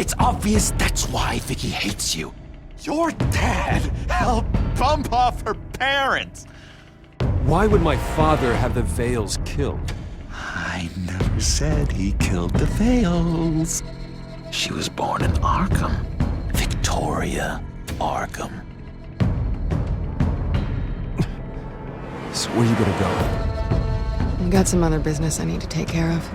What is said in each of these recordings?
It's obvious that's why Vicky hates you. Your dad helped bump off her parents. Why would my father have the Vales killed? I never said he killed the Vales. She was born in Arkham. Victoria Arkham. So where you gonna go? I've got some other business I need to take care of.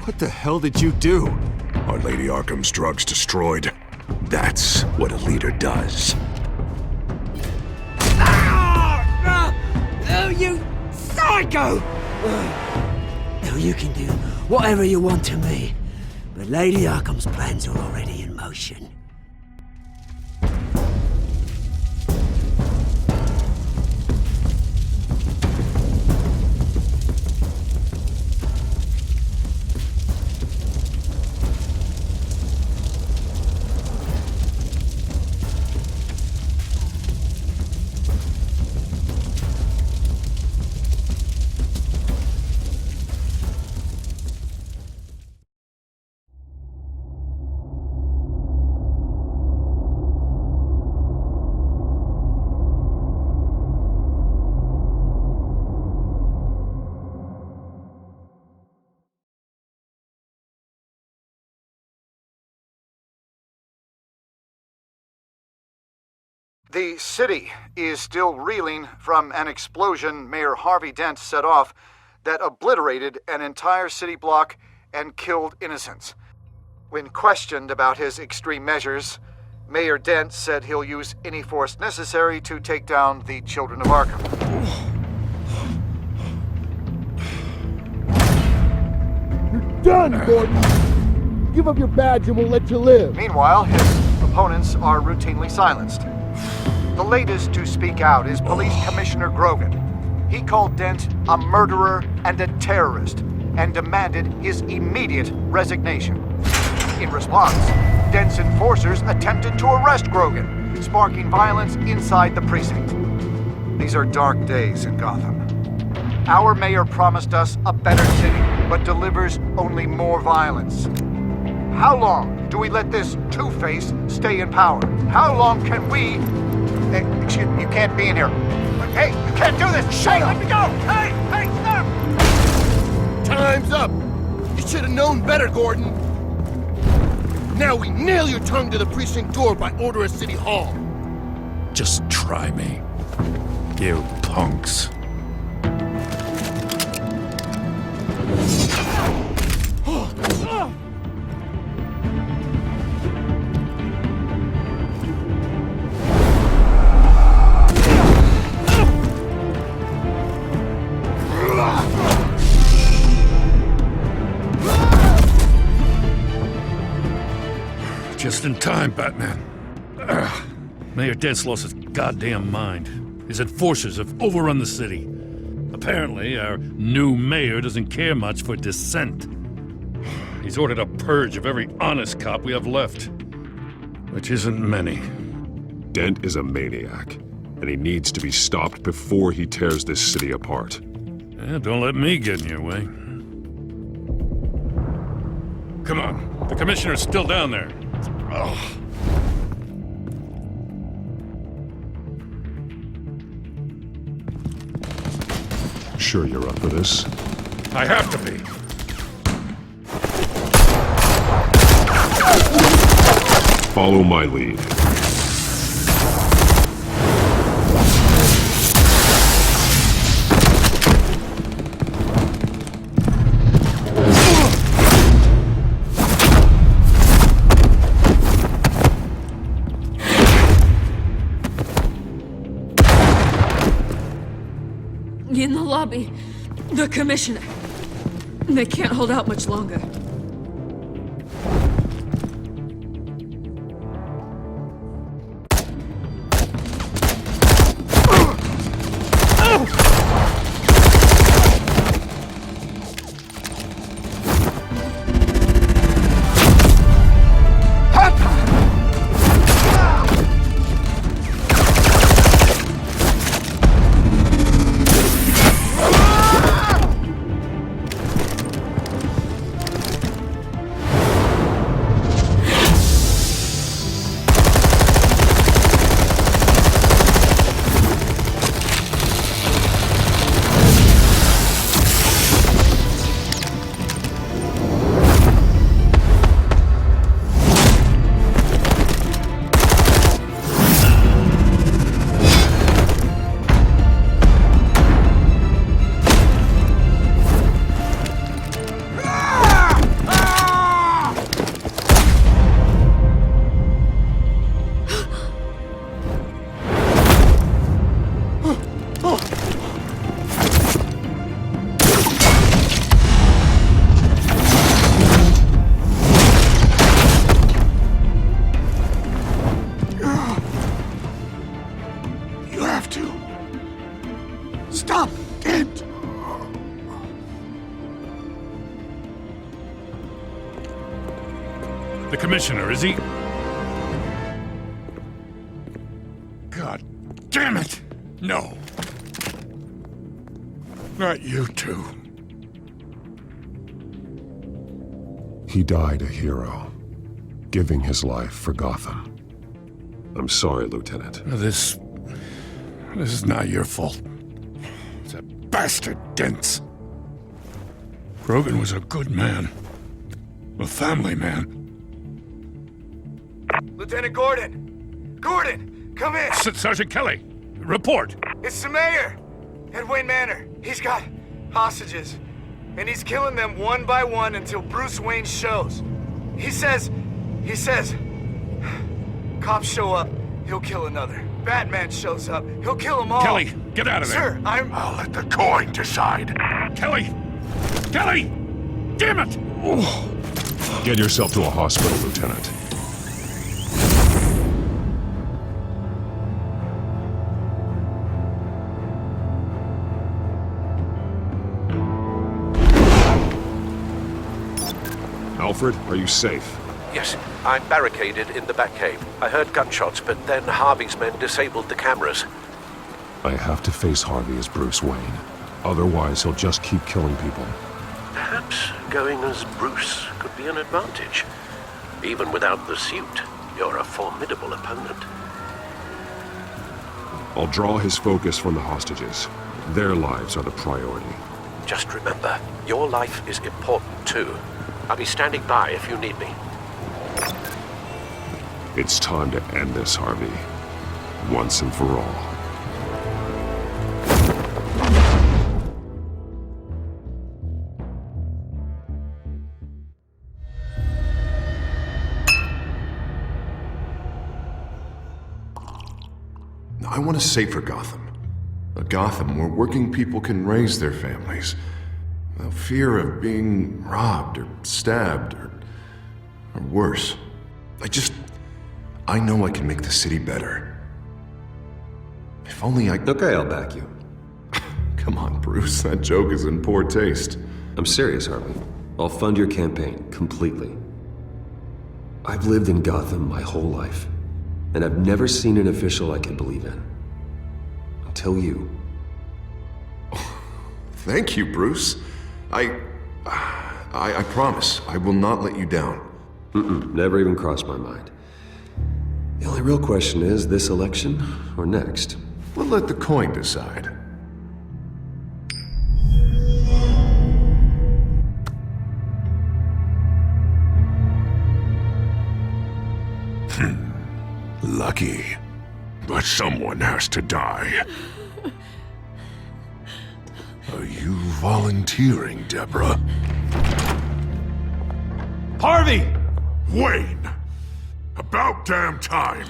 What the hell did you do? Our Lady Arkham's drugs destroyed. That's what a leader does. Oh, you psycho! Oh, you can do whatever you want to me, but Lady Arkham's plans are already in motion. The city is still reeling from an explosion Mayor Harvey Dent set off that obliterated an entire city block and killed innocents. When questioned about his extreme measures, Mayor Dent said he'll use any force necessary to take down the Children of Arkham. You're done, Gordon! Give up your badge and we'll let you live. Meanwhile, his opponents are routinely silenced. The latest to speak out is Police Commissioner Grogan. He called Dent a murderer and a terrorist and demanded his immediate resignation. In response, Dent's enforcers attempted to arrest Grogan, sparking violence inside the precinct. These are dark days in Gotham. Our mayor promised us a better city, but delivers only more violence. How long do we let this Two-Face stay in power? How long can we... Excuse me, you can't be in here. Hey, you can't do this! Shut up! Let me go! Hey, stop! Time's up! You should have known better, Gordon. Now we nail your tongue to the precinct door by order of City Hall. Just try me, you punks. Just in time, Batman. Mayor Dent's lost his goddamn mind. His enforcers have overrun the city. Apparently, our new mayor doesn't care much for dissent. He's ordered a purge of every honest cop we have left. Which isn't many. Dent is a maniac, and he needs to be stopped before he tears this city apart. Yeah, don't let me get in your way. Come on, the commissioner's still down there. Oh. Sure you're up for this? I have to be. Follow my lead. In the lobby, the commissioner. They can't hold out much longer. You have to. Stop, Dent! The Commissioner, is he? God damn it! No. Not you two. He died a hero, giving his life for Gotham. I'm sorry, Lieutenant. This is not your fault. It's a bastard Dent's. Grogan was a good man. A family man. Lieutenant Gordon! Gordon, come in! Sergeant Kelly, report. It's the mayor! At Wayne Manor. He's got hostages. And he's killing them one by one until Bruce Wayne shows. He says... Cops show up, he'll kill another. Batman shows up, he'll kill them all. Kelly, get out of there. Sir, I'm... I'll let the coin decide. Kelly! Kelly! Damn it! Get yourself to a hospital, Lieutenant. Alfred, are you safe? Yes, I'm barricaded in the Batcave. I heard gunshots, but then Harvey's men disabled the cameras. I have to face Harvey as Bruce Wayne. Otherwise, he'll just keep killing people. Perhaps going as Bruce could be an advantage. Even without the suit, you're a formidable opponent. I'll draw his focus from the hostages. Their lives are the priority. Just remember, your life is important too. I'll be standing by if you need me. It's time to end this, Harvey. Once and for all. I want a safer Gotham. A Gotham where working people can raise their families without fear of being robbed or stabbed or worse. I know I can make the city better. If only I... Okay, I'll back you. Come on, Bruce, that joke is in poor taste. I'm serious, Harvey. I'll fund your campaign, completely. I've lived in Gotham my whole life, and I've never seen an official I can believe in. Until you. Thank you, Bruce. I promise, I will not let you down. Never even crossed my mind. The only real question is, this election or next? We'll let the coin decide. Lucky. But someone has to die. Are you volunteering, Deborah? Harvey! Wayne! About damn time!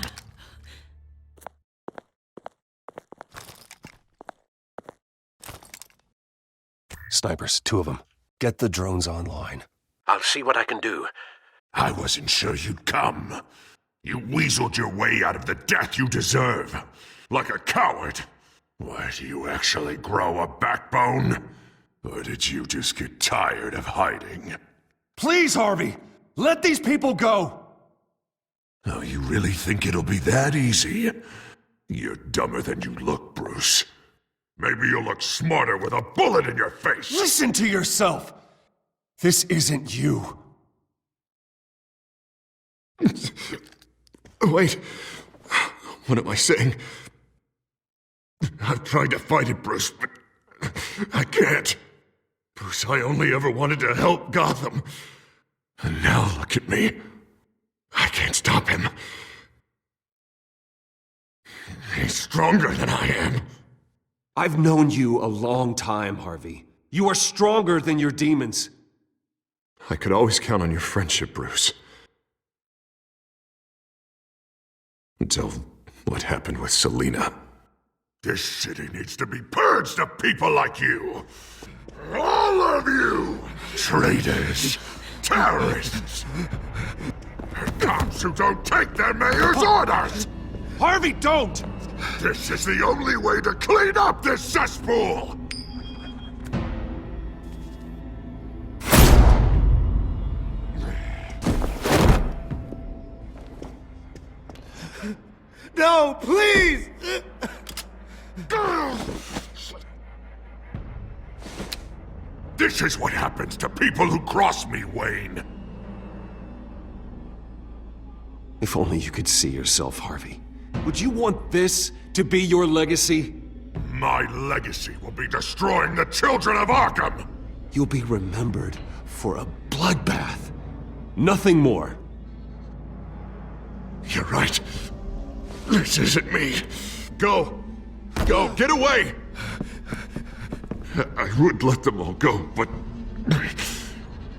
Snipers, 2 of them. Get the drones online. I'll see what I can do. I wasn't sure you'd come. You weaseled your way out of the death you deserve. Like a coward. Why, do you actually grow a backbone? Or did you just get tired of hiding? Please, Harvey! Let these people go! Oh, you really think it'll be that easy? You're dumber than you look, Bruce. Maybe you'll look smarter with a bullet in your face! Listen to yourself! This isn't you. Wait. What am I saying? I've tried to fight it, Bruce, but I can't. Bruce, I only ever wanted to help Gotham. And now look at me. I can't stop him. He's stronger than I am. I've known you a long time, Harvey. You are stronger than your demons. I could always count on your friendship, Bruce. Until what happened with Selina. This city needs to be purged of people like you. All of you! Traitors, terrorists, cops who don't take their mayor's orders! Harvey, don't! This is the only way to clean up this cesspool! No, please! This is what happens to people who cross me, Wayne. If only you could see yourself, Harvey. Would you want this to be your legacy? My legacy will be destroying the children of Arkham! You'll be remembered for a bloodbath. Nothing more. You're right. This isn't me. Go. Go. Get away. I would let them all go, but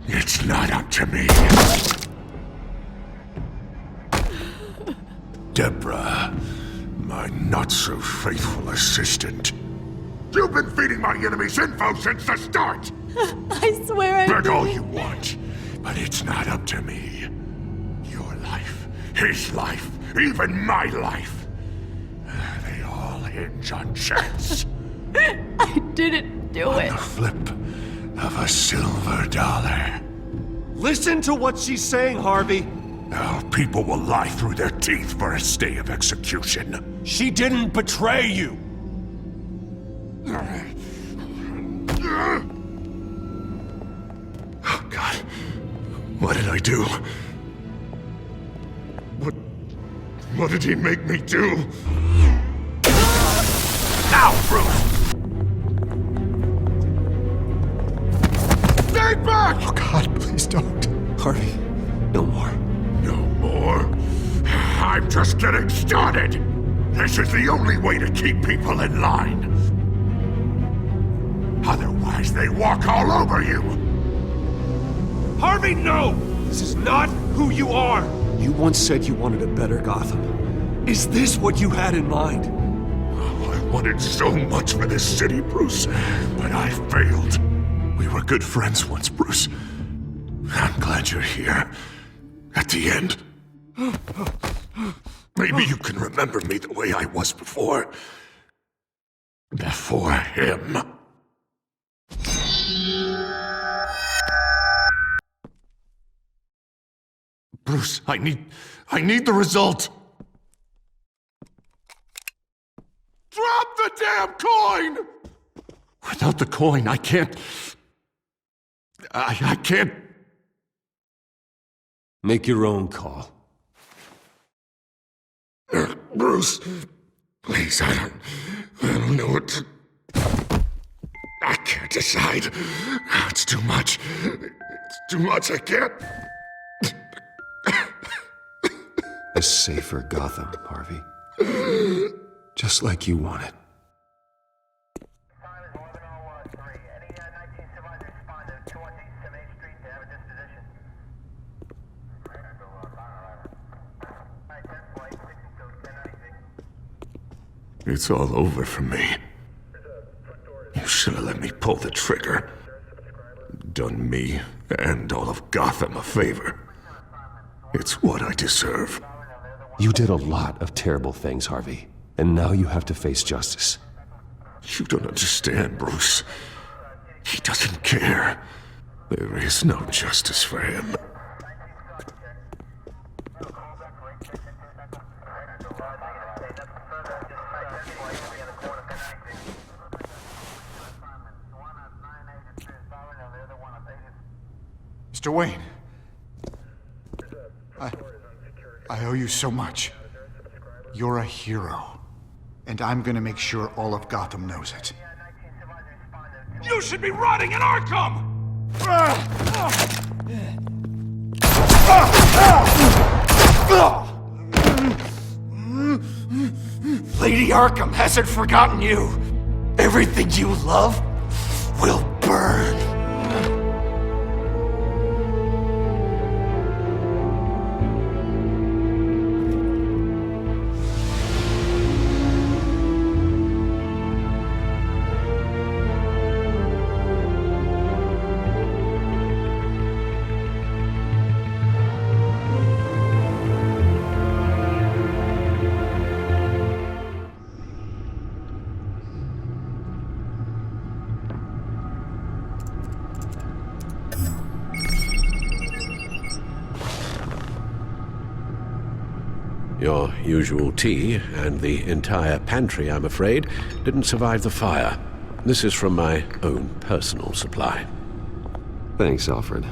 it's not up to me. Deborah, my not-so-faithful assistant. You've been feeding my enemies info since the start! I swear I Bet all didn't. you want, but it's not up to me. Your life, his life, even my life. They all hinge on chance. I didn't do it. The flip of a silver dollar. Listen to what she's saying, Harvey. Now, people will lie through their teeth for a stay of execution. She didn't betray you. Oh, God. What did I do? What did he make me do? Now, Bruce! Stay back! Oh, God, please don't. Harvey, no more. No more? I'm just getting started! This is the only way to keep people in line. Otherwise, they walk all over you! Harvey, no! This is not who you are! You once said you wanted a better Gotham. Is this what you had in mind? Oh, I wanted so much for this city, Bruce, but I failed. We were good friends once, Bruce. I'm glad you're here. At the end. Maybe you can remember me the way I was before. Before him. Bruce, I need the result. Drop the damn coin! Without the coin, I can't... I can't... Make your own call. Bruce, please, I don't know what to... I can't decide. It's too much. It's too much, I can't... A safer Gotham, Harvey. Just like you wanted. It's all over for me. You should have let me pull the trigger. Done me and all of Gotham a favor. It's what I deserve. You did a lot of terrible things, Harvey. And now you have to face justice. You don't understand, Bruce. He doesn't care. There is no justice for him. Mr. Wayne. I owe you so much. You're a hero. And I'm gonna make sure all of Gotham knows it. You should be rotting in Arkham! Lady Arkham hasn't forgotten you. Everything you love will burn. Your usual tea and the entire pantry, I'm afraid, didn't survive the fire. This is from my own personal supply. Thanks, Alfred.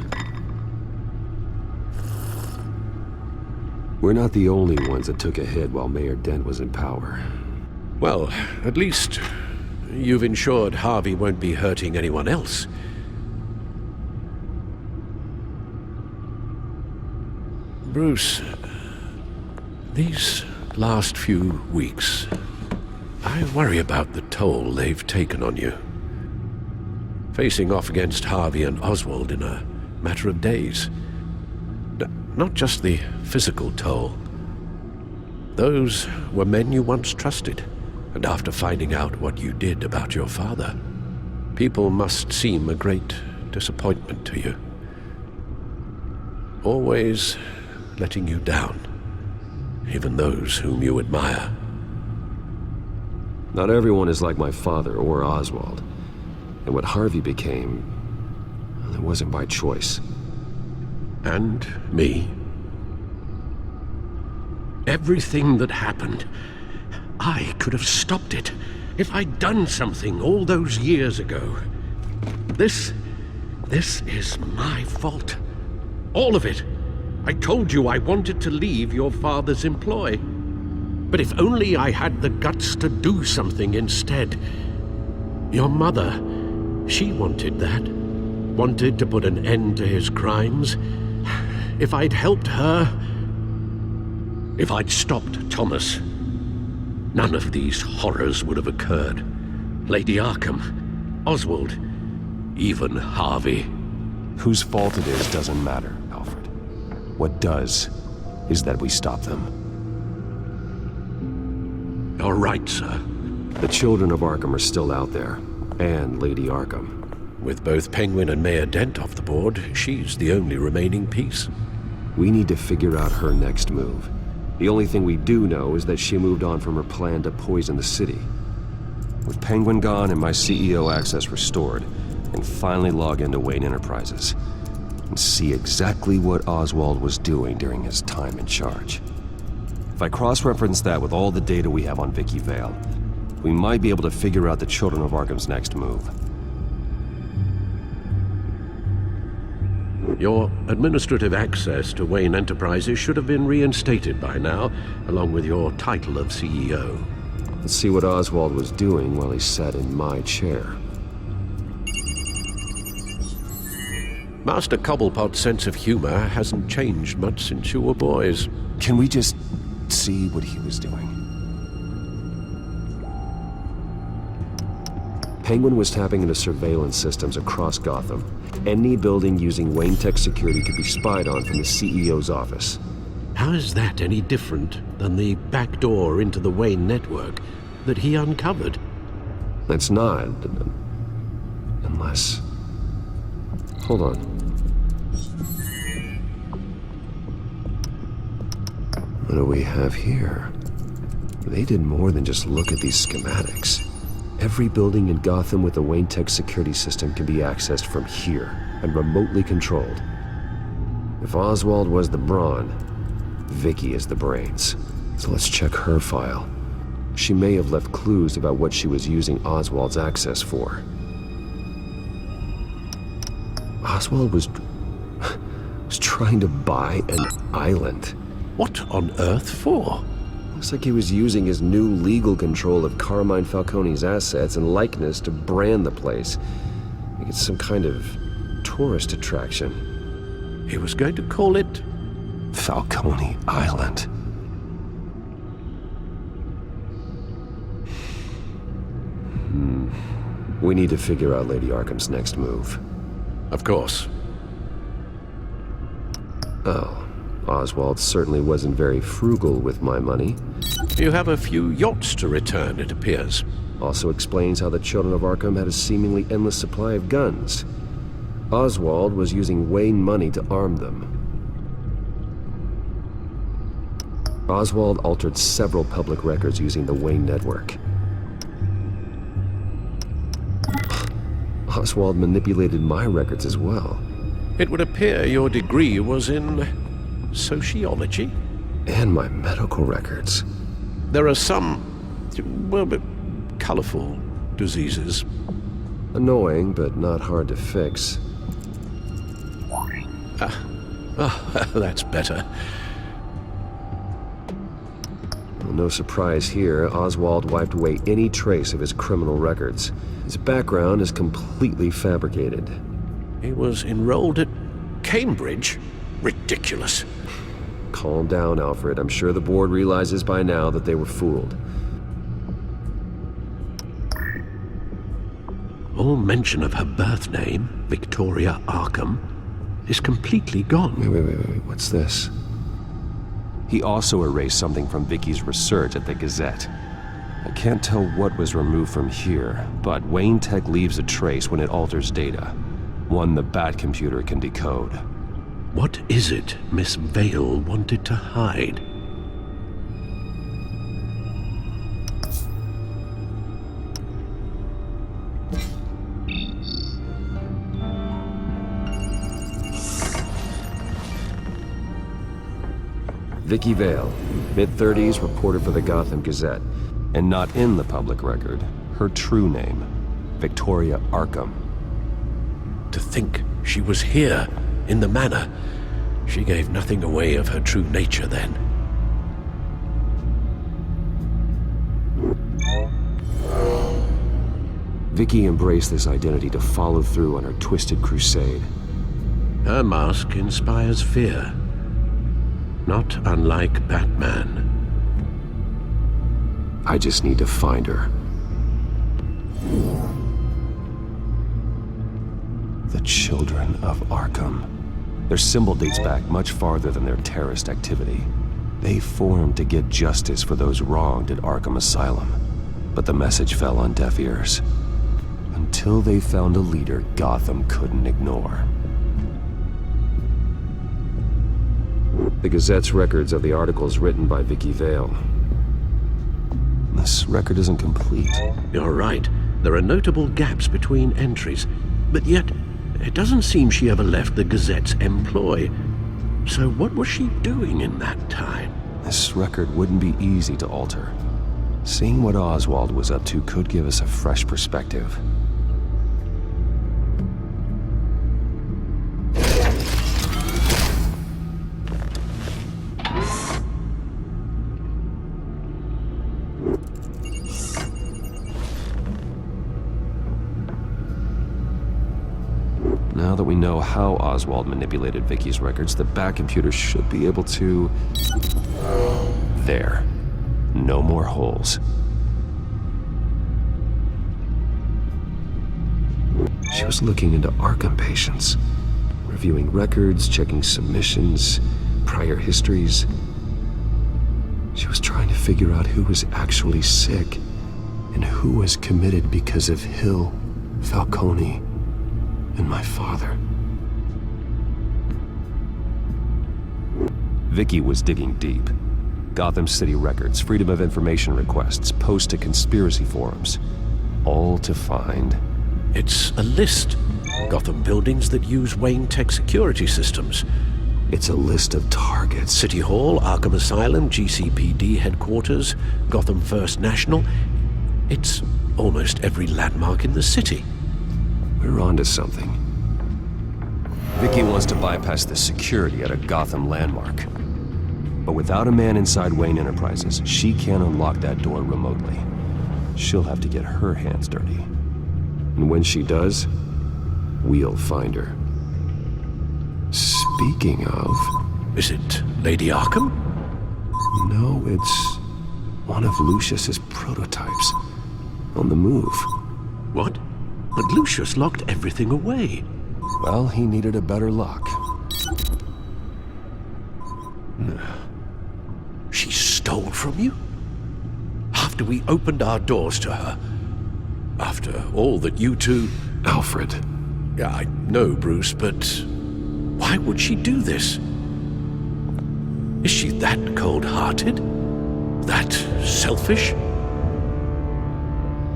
We're not the only ones that took a hit while Mayor Dent was in power. Well, at least you've ensured Harvey won't be hurting anyone else. Bruce, these last few weeks, I worry about the toll they've taken on you. Facing off against Harvey and Oswald in a matter of days. Not just the physical toll. Those were men you once trusted, and after finding out what you did about your father, people must seem a great disappointment to you. Always letting you down, even those whom you admire. Not everyone is like my father or Oswald. And what Harvey became, it wasn't by choice. And me. Everything that happened, I could have stopped it if I'd done something all those years ago. This is my fault. All of it. I told you I wanted to leave your father's employ. But if only I had the guts to do something instead. Your mother, she wanted that. Wanted to put an end to his crimes. If I'd helped her, if I'd stopped Thomas, none of these horrors would have occurred. Lady Arkham, Oswald, even Harvey. Whose fault it is doesn't matter, Alfred. What does is that we stop them. You're right, sir. The children of Arkham are still out there, and Lady Arkham. With both Penguin and Mayor Dent off the board, she's the only remaining piece. We need to figure out her next move. The only thing we do know is that she moved on from her plan to poison the city. With Penguin gone and my CEO access restored, I can finally log into Wayne Enterprises and see exactly what Oswald was doing during his time in charge. If I cross-reference that with all the data we have on Vicky Vale, we might be able to figure out the Children of Arkham's next move. Your administrative access to Wayne Enterprises should have been reinstated by now, along with your title of CEO. Let's see what Oswald was doing while he sat in my chair. Master Cobblepot's sense of humor hasn't changed much since you were boys. Can we just see what he was doing? Penguin was tapping into surveillance systems across Gotham. Any building using Wayne Tech security could be spied on from the CEO's office. How is that any different than the back door into the Wayne network that he uncovered? That's not. Unless... Hold on. What do we have here? They did more than just look at these schematics. Every building in Gotham with a Wayne Tech security system can be accessed from here and remotely controlled. If Oswald was the brawn, Vicky is the brains. So let's check her file. She may have left clues about what she was using Oswald's access for. Oswald was trying to buy an island. What on earth for? Looks like he was using his new legal control of Carmine Falcone's assets and likeness to brand the place. Make it some kind of tourist attraction. He was going to call it... Falcone Island. We need to figure out Lady Arkham's next move. Of course. Oh. Oswald certainly wasn't very frugal with my money. You have a few yachts to return, it appears. Also explains how the Children of Arkham had a seemingly endless supply of guns. Oswald was using Wayne money to arm them. Oswald altered several public records using the Wayne network. Oswald manipulated my records as well. It would appear your degree was in... sociology? And my medical records. There are some, well, colorful diseases. Annoying, but not hard to fix. That's better. Well, no surprise here, Oswald wiped away any trace of his criminal records. His background is completely fabricated. He was enrolled at Cambridge? Ridiculous. Calm down, Alfred. I'm sure the board realizes by now that they were fooled. All mention of her birth name, Victoria Arkham, is completely gone. Wait. What's this? He also erased something from Vicky's research at the Gazette. I can't tell what was removed from here, but Wayne Tech leaves a trace when it alters data. One the Bat computer can decode. What is it Miss Vale wanted to hide? Vicky Vale, mid-30s, reporter for the Gotham Gazette. And not in the public record, her true name, Victoria Arkham. To think she was here, in the manor. She gave nothing away of her true nature then. Vicky embraced this identity to follow through on her twisted crusade. Her mask inspires fear. Not unlike Batman. I just need to find her. The Children of Arkham. Their symbol dates back much farther than their terrorist activity. They formed to get justice for those wronged at Arkham Asylum. But the message fell on deaf ears. Until they found a leader Gotham couldn't ignore. The Gazette's records of the articles written by Vicky Vale. This record isn't complete. You're right. There are notable gaps between entries. But yet, it doesn't seem she ever left the Gazette's employ. So what was she doing in that time? This record wouldn't be easy to alter. Seeing what Oswald was up to could give us a fresh perspective. Now that we know how Oswald manipulated Vicky's records, the Bat computer should be able to... There. No more holes. She was looking into Arkham patients, reviewing records, checking submissions, prior histories. She was trying to figure out who was actually sick and who was committed because of Hill, Falcone, and my father. Vicky was digging deep. Gotham City records, Freedom of Information requests, posts to conspiracy forums. All to find... It's a list. Gotham buildings that use Wayne Tech security systems. It's a list of targets. City Hall, Arkham Asylum, GCPD headquarters, Gotham First National. It's almost every landmark in the city. We're onto something. Vicky wants to bypass the security at a Gotham landmark. But without a man inside Wayne Enterprises, she can't unlock that door remotely. She'll have to get her hands dirty. And when she does, we'll find her. Speaking of... Is it Lady Arkham? No, it's one of Lucius's prototypes. On the move. What? But Lucius locked everything away. Well, he needed a better lock. She stole from you? After we opened our doors to her? After all that you two... Alfred. Yeah, I know, Bruce, but why would she do this? Is she that cold-hearted? That selfish?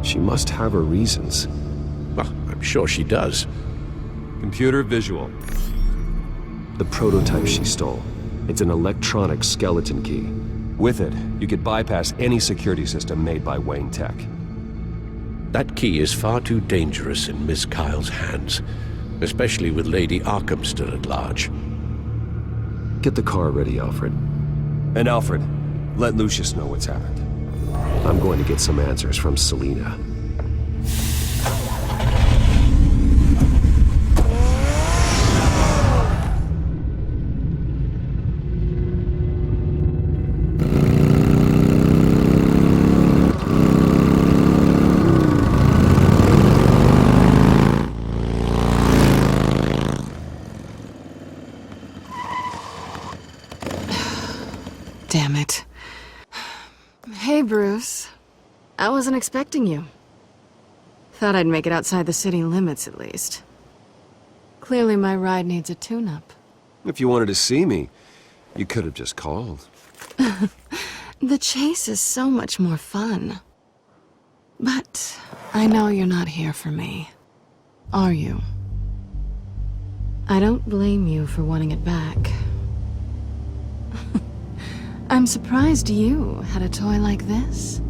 She must have her reasons. Well, I'm sure she does. Computer visual. The prototype she stole. It's an electronic skeleton key. With it, you could bypass any security system made by Wayne Tech. That key is far too dangerous in Miss Kyle's hands, especially with Lady Arkham still at large. Get the car ready, Alfred. And Alfred, let Lucius know what's happened. I'm going to get some answers from Selina. Damn it. Hey, Bruce. I wasn't expecting you. Thought I'd make it outside the city limits, at least. Clearly my ride needs a tune-up. If you wanted to see me, you could have just called. The chase is so much more fun. But I know you're not here for me. Are you? I don't blame you for wanting it back. I'm surprised you had a toy like this.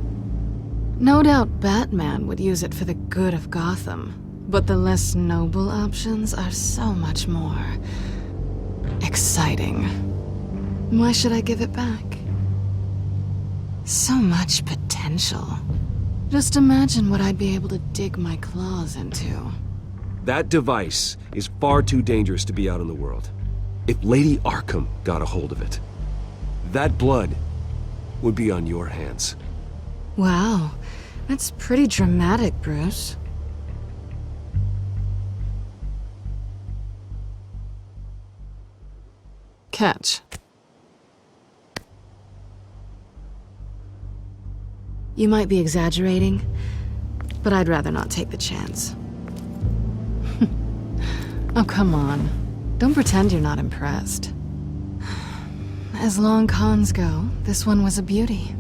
No doubt Batman would use it for the good of Gotham, but the less noble options are so much more exciting. Why should I give it back? So much potential. Just imagine what I'd be able to dig my claws into. That device is far too dangerous to be out in the world. If Lady Arkham got a hold of it, that blood would be on your hands. Wow, that's pretty dramatic, Bruce. Catch. You might be exaggerating, but I'd rather not take the chance. Oh, come on. Don't pretend you're not impressed. As long cons go, this one was a beauty.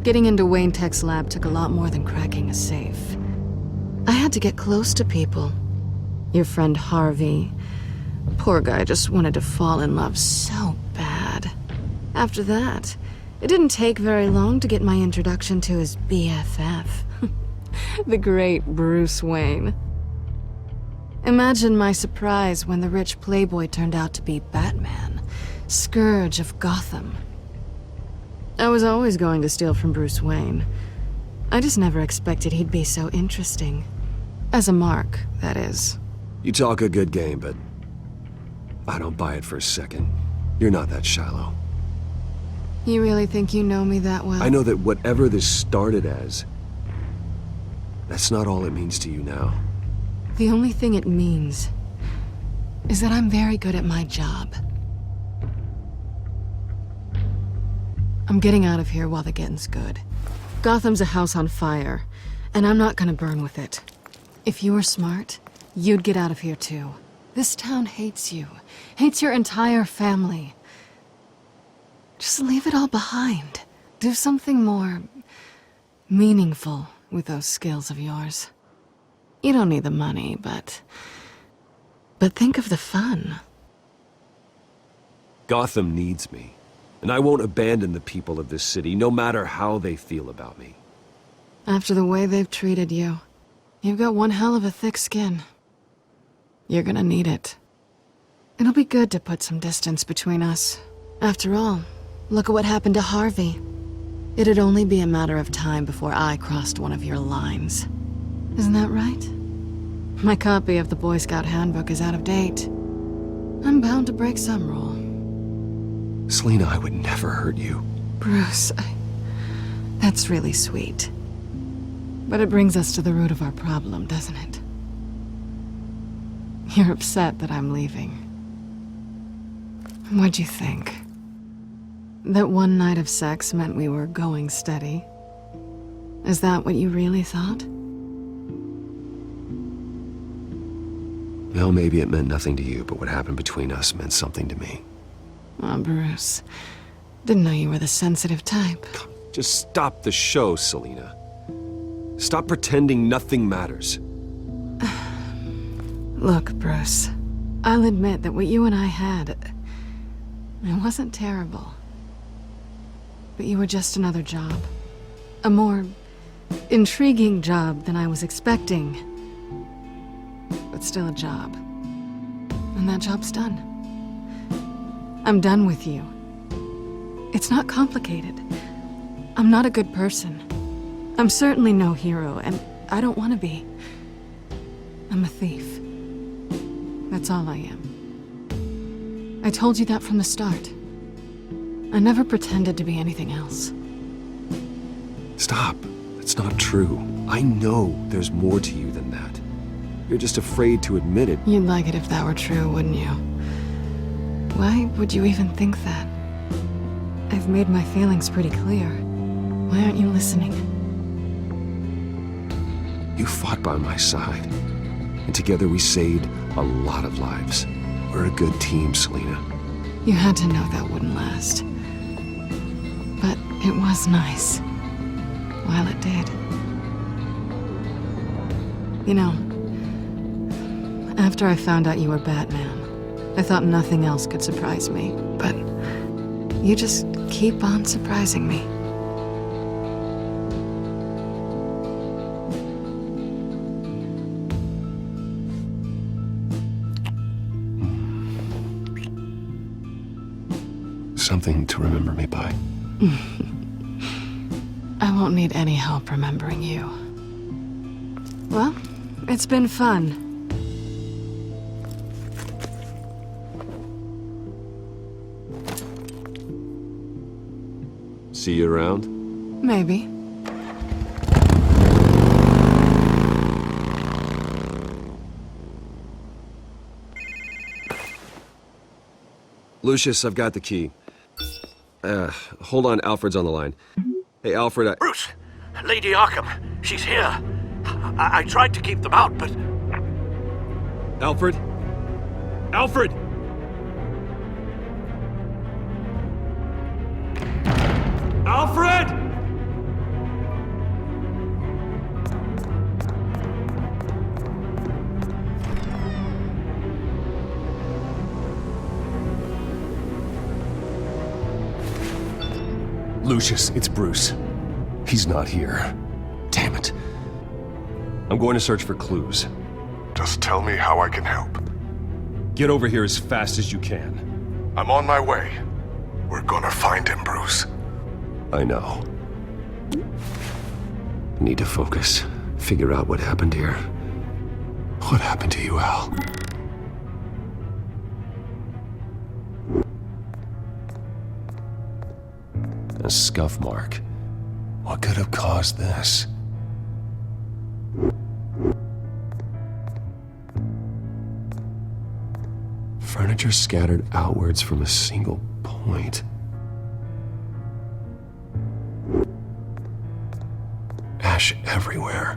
Getting into Wayne Tech's lab took a lot more than cracking a safe. I had to get close to people. Your friend Harvey. Poor guy just wanted to fall in love so bad. After that, it didn't take very long to get my introduction to his BFF. The great Bruce Wayne. Imagine my surprise when the rich playboy turned out to be Batman, Scourge of Gotham. I was always going to steal from Bruce Wayne. I just never expected he'd be so interesting. As a mark, that is. You talk a good game, but I don't buy it for a second. You're not that shallow. You really think you know me that well? I know that whatever this started as, that's not all it means to you now. The only thing it means is that I'm very good at my job. I'm getting out of here while the getting's good. Gotham's a house on fire, and I'm not gonna burn with it. If you were smart, you'd get out of here too. This town hates you, hates your entire family. Just leave it all behind. Do something more meaningful with those skills of yours. You don't need the money, but think of the fun. Gotham needs me, and I won't abandon the people of this city, no matter how they feel about me. After the way they've treated you, you've got one hell of a thick skin. You're gonna need it. It'll be good to put some distance between us. After all, look at what happened to Harvey. It'd only be a matter of time before I crossed one of your lines. Isn't that right? My copy of the Boy Scout Handbook is out of date. I'm bound to break some rule. Selina, I would never hurt you. Bruce, that's really sweet. But it brings us to the root of our problem, doesn't it? You're upset that I'm leaving. What'd you think? That one night of sex meant we were going steady? Is that what you really thought? Well, maybe it meant nothing to you, but what happened between us meant something to me. Oh, Bruce. Didn't know you were the sensitive type. Just stop the show, Selina. Stop pretending nothing matters. Look, Bruce. I'll admit that what you and I had... It wasn't terrible. But you were just another job. A more intriguing job than I was expecting. But still a job. And that job's done. I'm done with you. It's not complicated. I'm not a good person. I'm certainly no hero, and I don't want to be. I'm a thief. That's all I am. I told you that from the start. I never pretended to be anything else. Stop. It's not true. I know there's more to you than that. You're just afraid to admit it. You'd like it if that were true, wouldn't you? Why would you even think that? I've made my feelings pretty clear. Why aren't you listening? You fought by my side, and together we saved a lot of lives. We're a good team, Selina. You had to know that wouldn't last. But it was nice. While it did. You know, after I found out you were Batman, I thought nothing else could surprise me. But you just keep on surprising me. Something to remember me by. I won't need any help remembering you. Well, it's been fun. See you around? Maybe. Lucius, I've got the key. Hold on, Alfred's on the line. Hey, Alfred, Bruce! Lady Arkham, she's here. I tried to keep them out, but... Alfred? Alfred! Alfred! Lucius, it's Bruce. He's not here. Damn it. I'm going to search for clues. Just tell me how I can help. Get over here as fast as you can. I'm on my way. We're gonna find him, Bruce. I know. Need to focus. Figure out what happened here. What happened to you, Al? A scuff mark. What could have caused this? Furniture scattered outwards from a single point. Ash everywhere.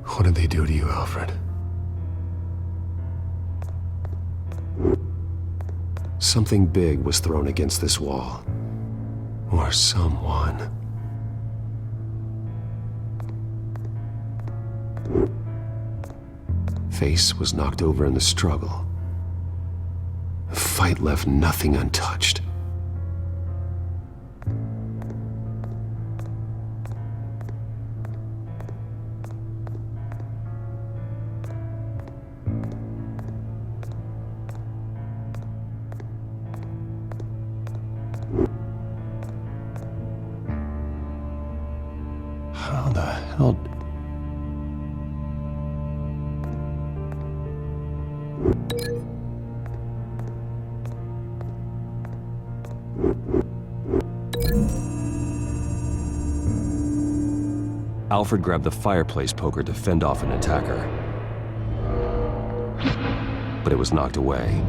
What did they do to you, Alfred? Something big was thrown against this wall. Or someone. Face was knocked over in the struggle. The fight left nothing untouched. How the hell... Alfred grabbed the fireplace poker to fend off an attacker. But it was knocked away.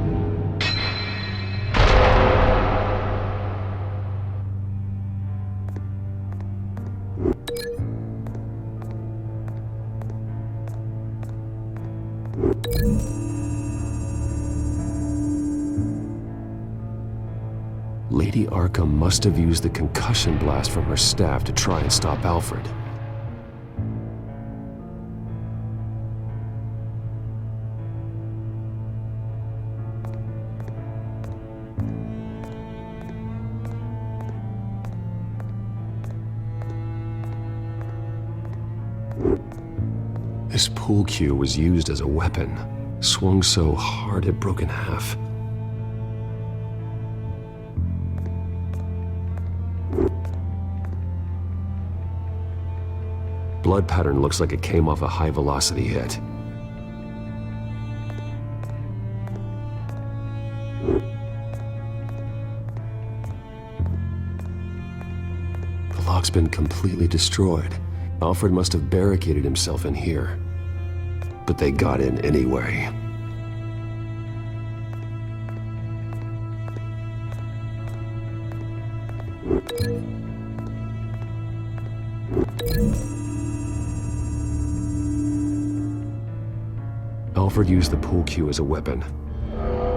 Lady Arkham must have used the concussion blast from her staff to try and stop Alfred. This pool cue was used as a weapon, swung so hard it broke in half. Blood pattern looks like it came off a high-velocity hit. The lock's been completely destroyed. Alfred must have barricaded himself in here. But they got in anyway. Alfred used the pool cue as a weapon.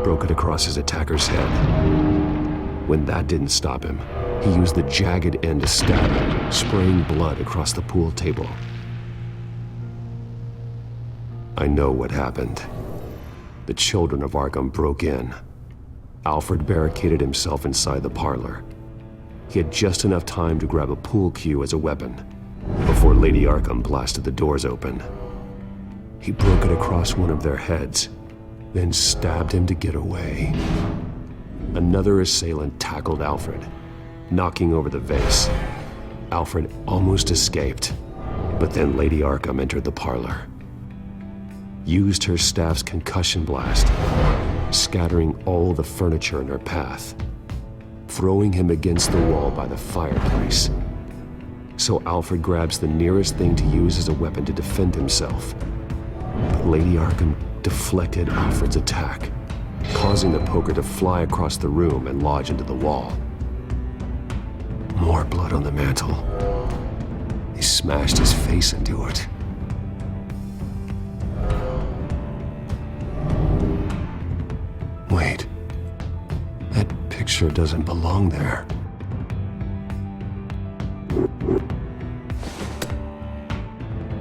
Broke it across his attacker's head. When that didn't stop him, he used the jagged end to stab him, spraying blood across the pool table. I know what happened. The children of Arkham broke in. Alfred barricaded himself inside the parlor. He had just enough time to grab a pool cue as a weapon before Lady Arkham blasted the doors open. He broke it across one of their heads, then stabbed him to get away. Another assailant tackled Alfred, knocking over the vase. Alfred almost escaped, but then Lady Arkham entered the parlor. Used her staff's concussion blast, scattering all the furniture in her path, throwing him against the wall by the fireplace. So Alfred grabs the nearest thing to use as a weapon to defend himself. But Lady Arkham deflected Alfred's attack, causing the poker to fly across the room and lodge into the wall. More blood on the mantle. He smashed his face into it. Wait. That picture doesn't belong there.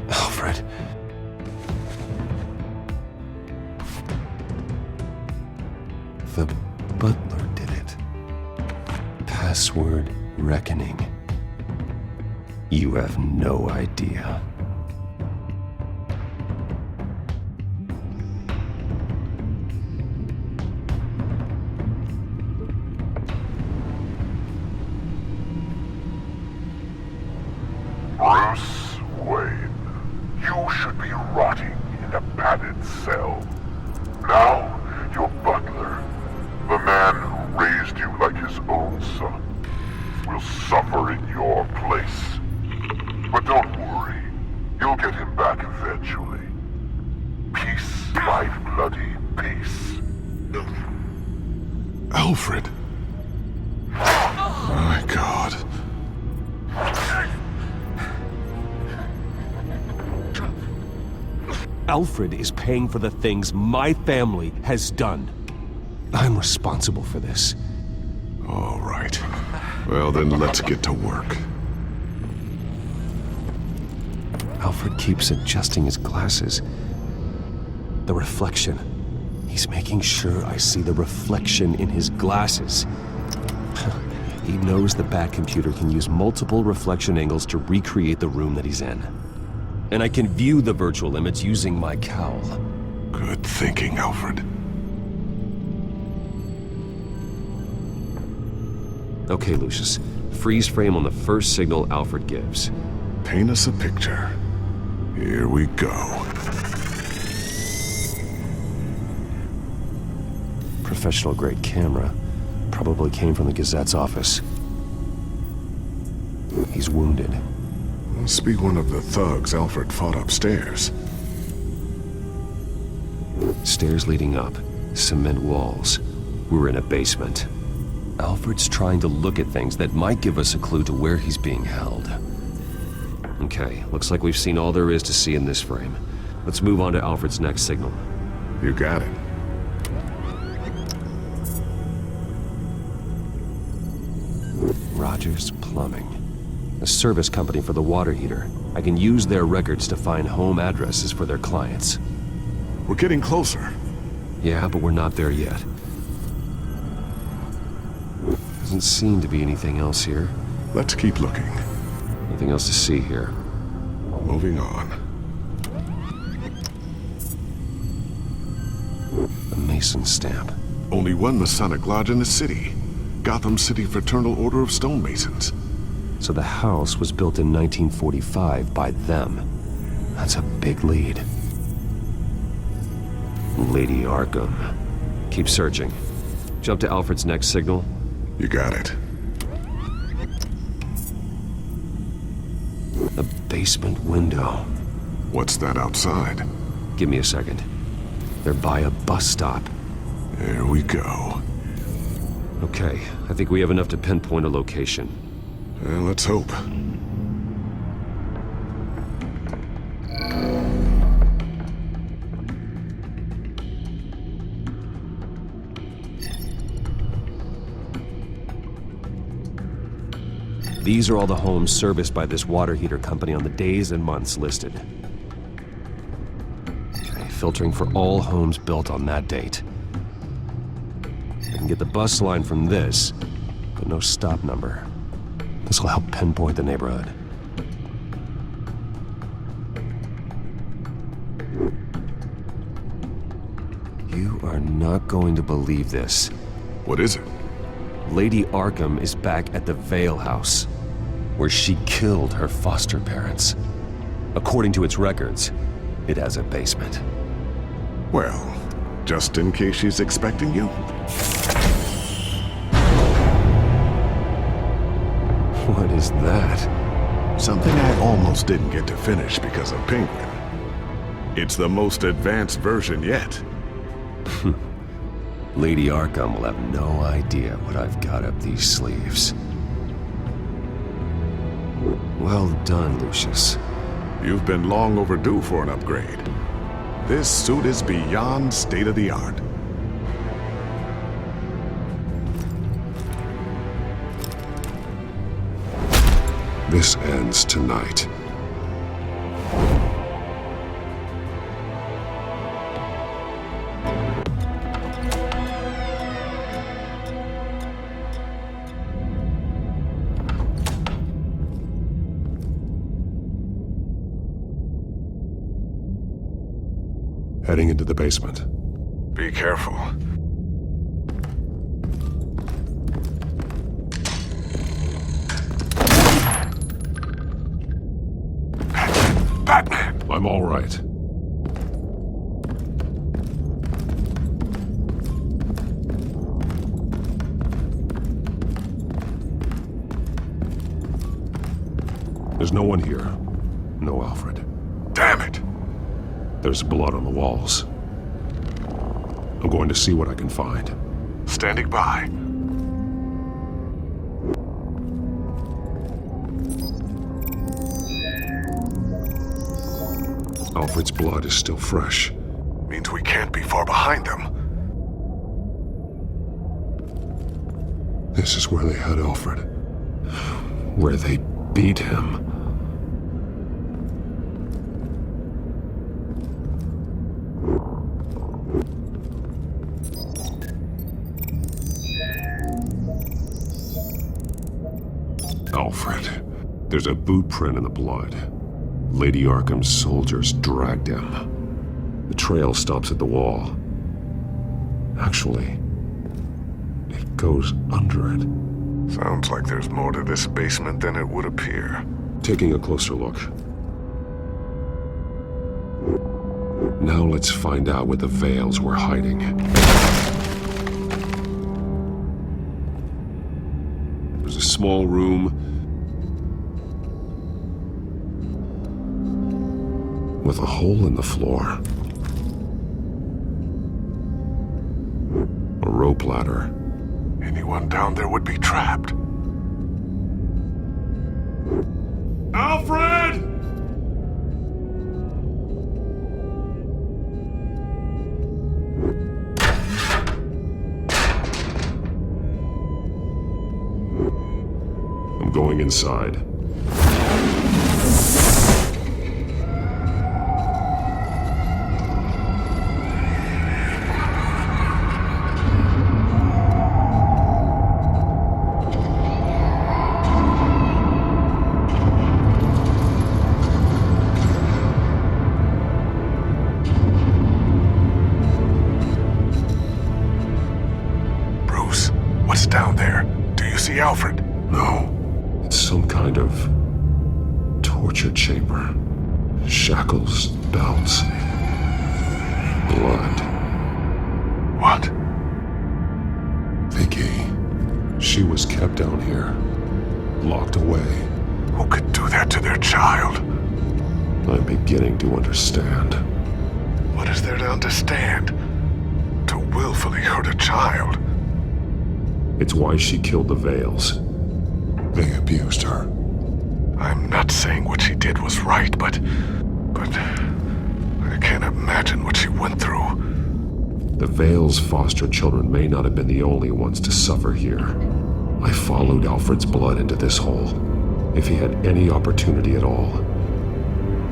Alfred. The butler did it. Password reckoning. You have no idea. Bruce Wayne, you should be rotting in a padded cell. Now, your butler, the man who raised you like his own son, will suffer in your place. But don't worry, you'll get him back eventually. Peace, my bloody peace. Alfred. My God. Alfred is paying for the things my family has done. I'm responsible for this. All right. Well, then let's get to work. Alfred keeps adjusting his glasses. The reflection. He's making sure I see the reflection in his glasses. He knows the Batcomputer can use multiple reflection angles to recreate the room that he's in. And I can view the virtual image using my cowl. Good thinking, Alfred. Okay, Lucius. Freeze frame on the first signal Alfred gives. Paint us a picture. Here we go. Professional-grade camera. Probably came from the Gazette's office. He's wounded. Must be one of the thugs Alfred fought upstairs. Stairs leading up. Cement walls. We're in a basement. Alfred's trying to look at things that might give us a clue to where he's being held. Okay, looks like we've seen all there is to see in this frame. Let's move on to Alfred's next signal. You got it. Rogers Plumbing. A service company for the water heater. I can use their records to find home addresses for their clients. We're getting closer. Yeah, but we're not there yet. Doesn't seem to be anything else here. Let's keep looking. Nothing else to see here. Well, moving on. A Mason stamp. Only one Masonic lodge in the city. Gotham City Fraternal Order of Stonemasons. So the house was built in 1945 by them. That's a big lead. Lady Arkham. Keep searching. Jump to Alfred's next signal. You got it. A basement window. What's that outside? Give me a second. They're by a bus stop. There we go. Okay, I think we have enough to pinpoint a location. Well, let's hope. These are all the homes serviced by this water heater company on the days and months listed. Okay, filtering for all homes built on that date. I can get the bus line from this, but no stop number. This will help pinpoint the neighborhood. You are not going to believe this. What is it? Lady Arkham is back at the Vale House, where she killed her foster parents. According to its records, it has a basement. Well, just in case she's expecting you. What is that? Something I almost didn't get to finish because of Penguin. It's the most advanced version yet. Lady Arkham will have no idea what I've got up these sleeves. Well done, Lucius. You've been long overdue for an upgrade. This suit is beyond state-of-the-art. This ends tonight. Heading into the basement. Be careful. Batman! I'm all right. There's no one here. No Alfred. Damn it! There's blood on the walls. I'm going to see what I can find. Standing by. Alfred's blood is still fresh. Means we can't be far behind them. This is where they had Alfred. Where they beat him. Alfred. There's a boot print in the blood. Lady Arkham's soldiers dragged him. The trail stops at the wall. Actually, it goes under it. Sounds like there's more to this basement than it would appear. Taking a closer look. Now let's find out where the Vales were hiding. There's a small room with a hole in the floor. A rope ladder. Anyone down there would be trapped. Alfred! I'm going inside. Shackles, belts, blood. What? Vicky. She was kept down here, locked away. Who could do that to their child? I'm beginning to understand. What is there to understand? To willfully hurt a child? It's why she killed the Veils. They abused her. I'm not saying what she did was right, but I can't imagine what she went through. The Veils' foster children may not have been the only ones to suffer here. I followed Alfred's blood into this hole. If he had any opportunity at all,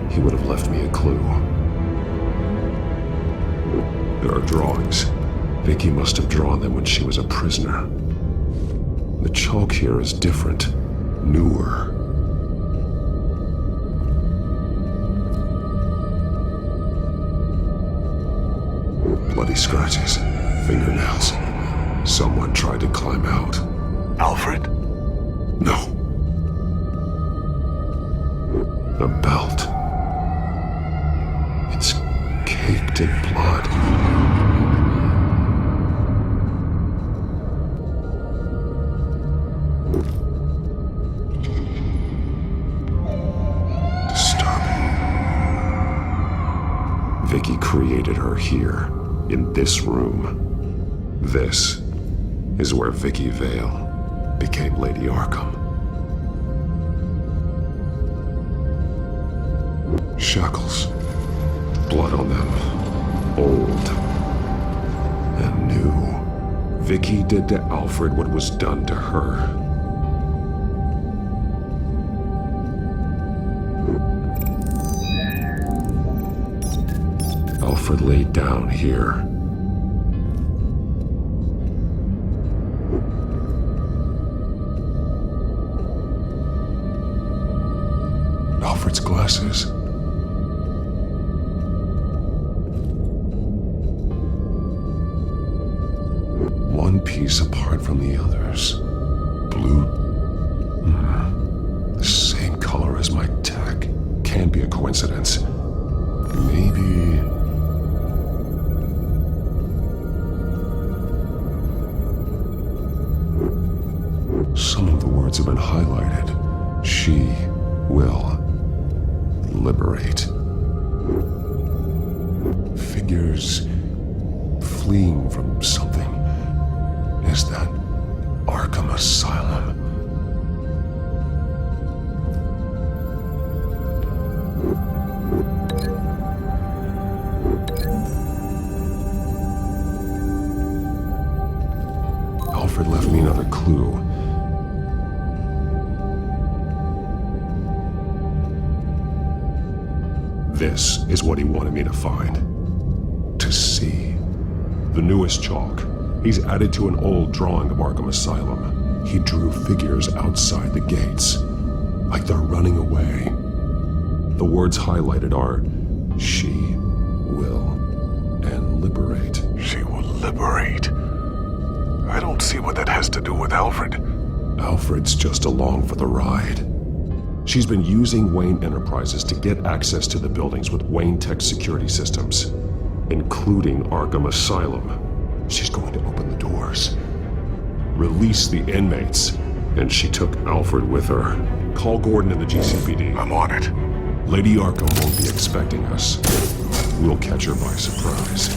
he would have left me a clue. There are drawings. Vicky must have drawn them when she was a prisoner. The chalk here is different, newer. Bloody scratches, fingernails. Someone tried to climb out. Alfred? No. A belt. It's caked in blood. Disturbing. Vicky created her here, in this room. This is where Vicky Vale became Lady Arkham. Shackles. Blood on them. Old. And new. Vicky did to Alfred what was done to her. Alfred laid down here. Alfred's glasses. One piece apart from the others. Blue. The same color as my tech. Can't be a coincidence. Maybe... Some of the words have been highlighted. She will liberate. Figures fleeing from something. Is that Arkham Asylum? Alfred left me another clue. This is what he wanted me to find. To see. The newest chalk. He's added to an old drawing of Arkham Asylum. He drew figures outside the gates. Like they're running away. The words highlighted are, she will, and liberate. She will liberate. I don't see what that has to do with Alfred. Alfred's just along for the ride. She's been using Wayne Enterprises to get access to the buildings with Wayne Tech security systems, including Arkham Asylum. She's going to open the doors, release the inmates, and she took Alfred with her. Call Gordon and the GCPD. I'm on it. Lady Arkham won't be expecting us. We'll catch her by surprise.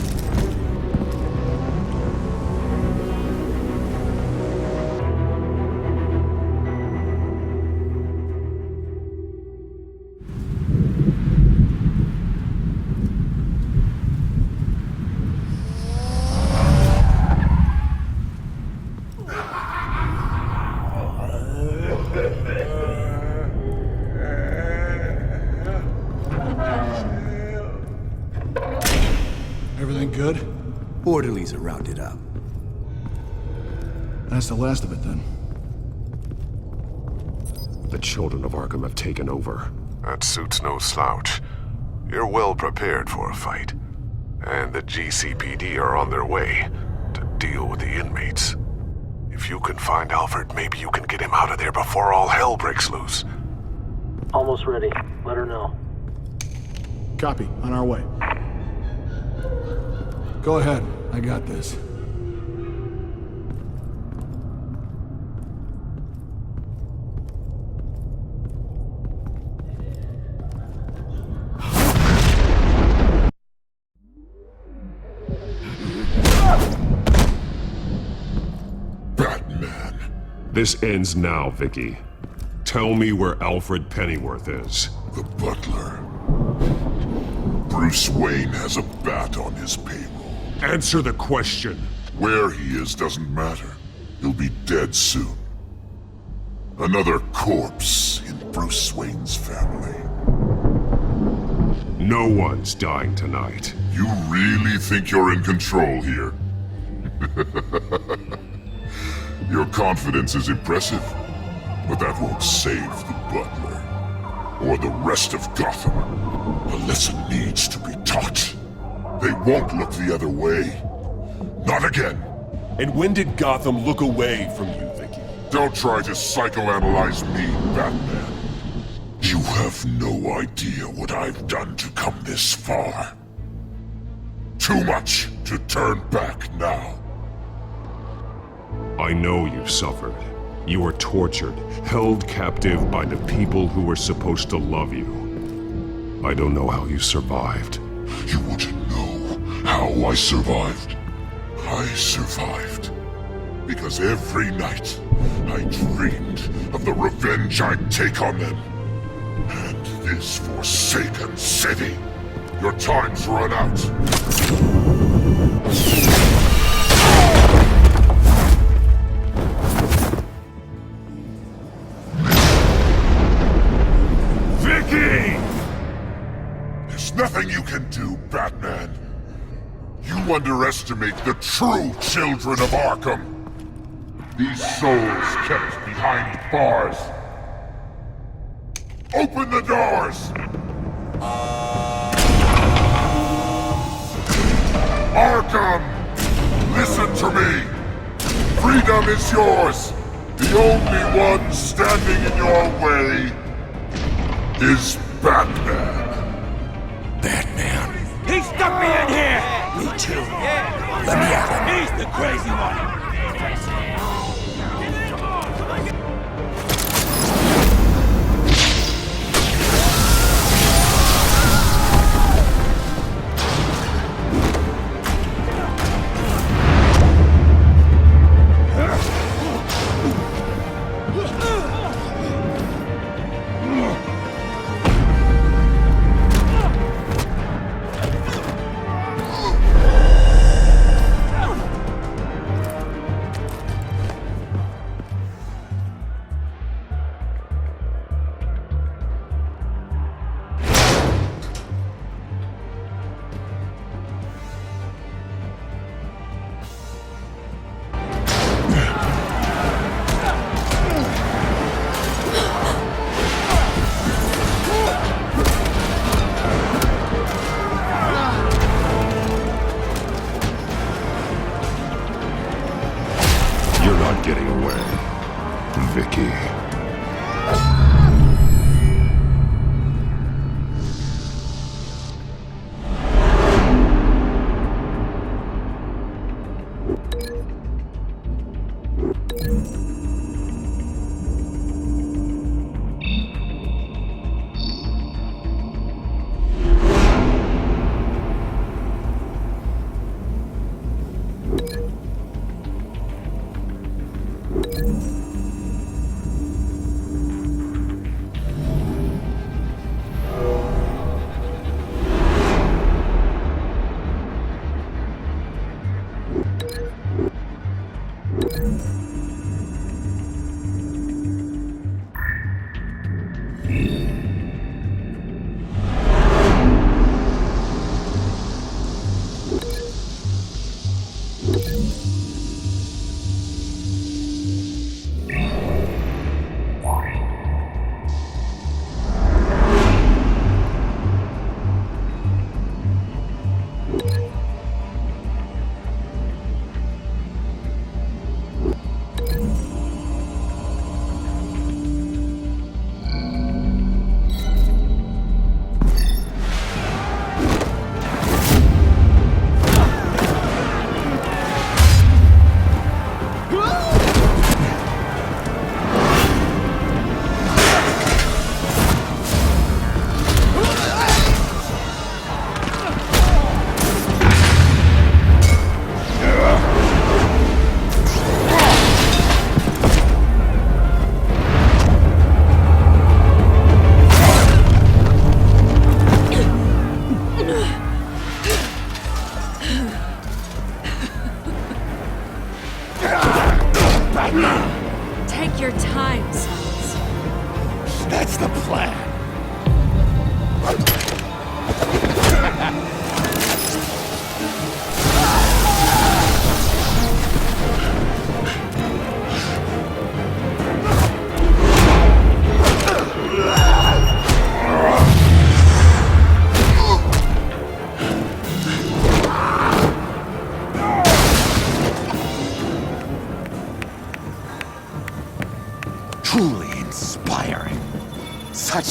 Everything good? Orderlies are rounded up. That's the last of it, then. The children of Arkham have taken over. That suit's no slouch. You're well prepared for a fight. And the GCPD are on their way to deal with the inmates. If you can find Alfred, maybe you can get him out of there before all hell breaks loose. Almost ready. Let her know. Copy. On our way. Go ahead. I got this. Batman. This ends now, Vicky. Tell me where Alfred Pennyworth is. The butler. Bruce Wayne has a bat on his payroll. Answer the question. Where he is doesn't matter. He'll be dead soon. Another corpse in Bruce Wayne's family. No one's dying tonight. You really think you're in control here? Your confidence is impressive, but that won't save the butler. Or the rest of Gotham. A lesson needs to be taught. They won't look the other way. Not again. And when did Gotham look away from you, Vicky? Don't try to psychoanalyze me, Batman. You have no idea what I've done to come this far. Too much to turn back now. I know you've suffered. You were tortured, held captive by the people who were supposed to love you. I don't know how you survived. You want to know how I survived? I survived because every night I dreamed of the revenge I'd take on them. And this forsaken city. Your time's run out. Vicky! There's nothing you can do, Batman. You underestimate the true children of Arkham. These souls kept behind bars. Open the doors! Arkham! Listen to me! Freedom is yours! The only one standing in your way is Batman. Batman. He stuck me in here! Me too. Let me at him. He's the crazy one.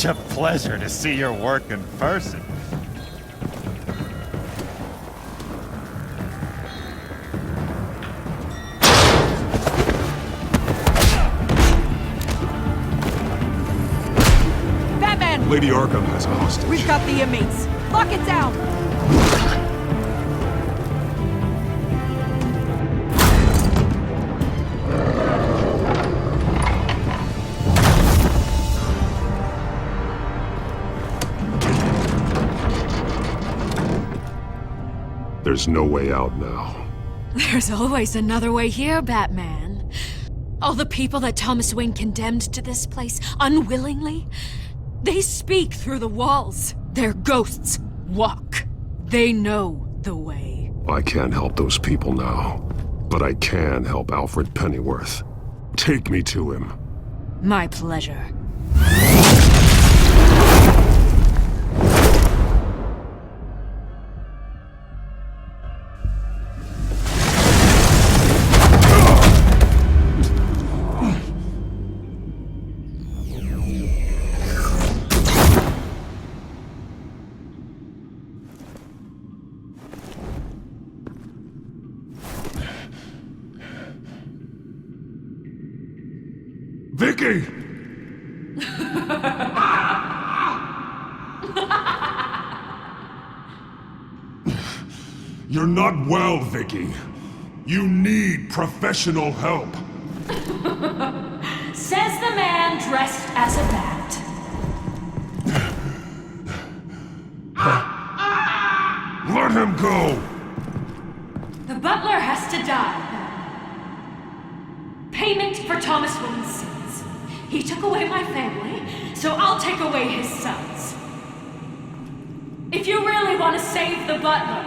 such a pleasure to see your work in person. Batman! Lady Arkham has a hostage. We've got the inmates. Lock it down! There's no way out now. There's always another way here, Batman. All the people that Thomas Wayne condemned to this place unwillingly, they speak through the walls. Their ghosts walk. They know the way. I can't help those people now, but I can help Alfred Pennyworth. Take me to him. My pleasure. Vicky! You're not well, Vicky. You need professional help. Says the man dressed as a bat. Let him go! The butler has to die. Payment for Thomas Wayne's sins. He took away my family, so I'll take away his sons. If you really want to save the butler,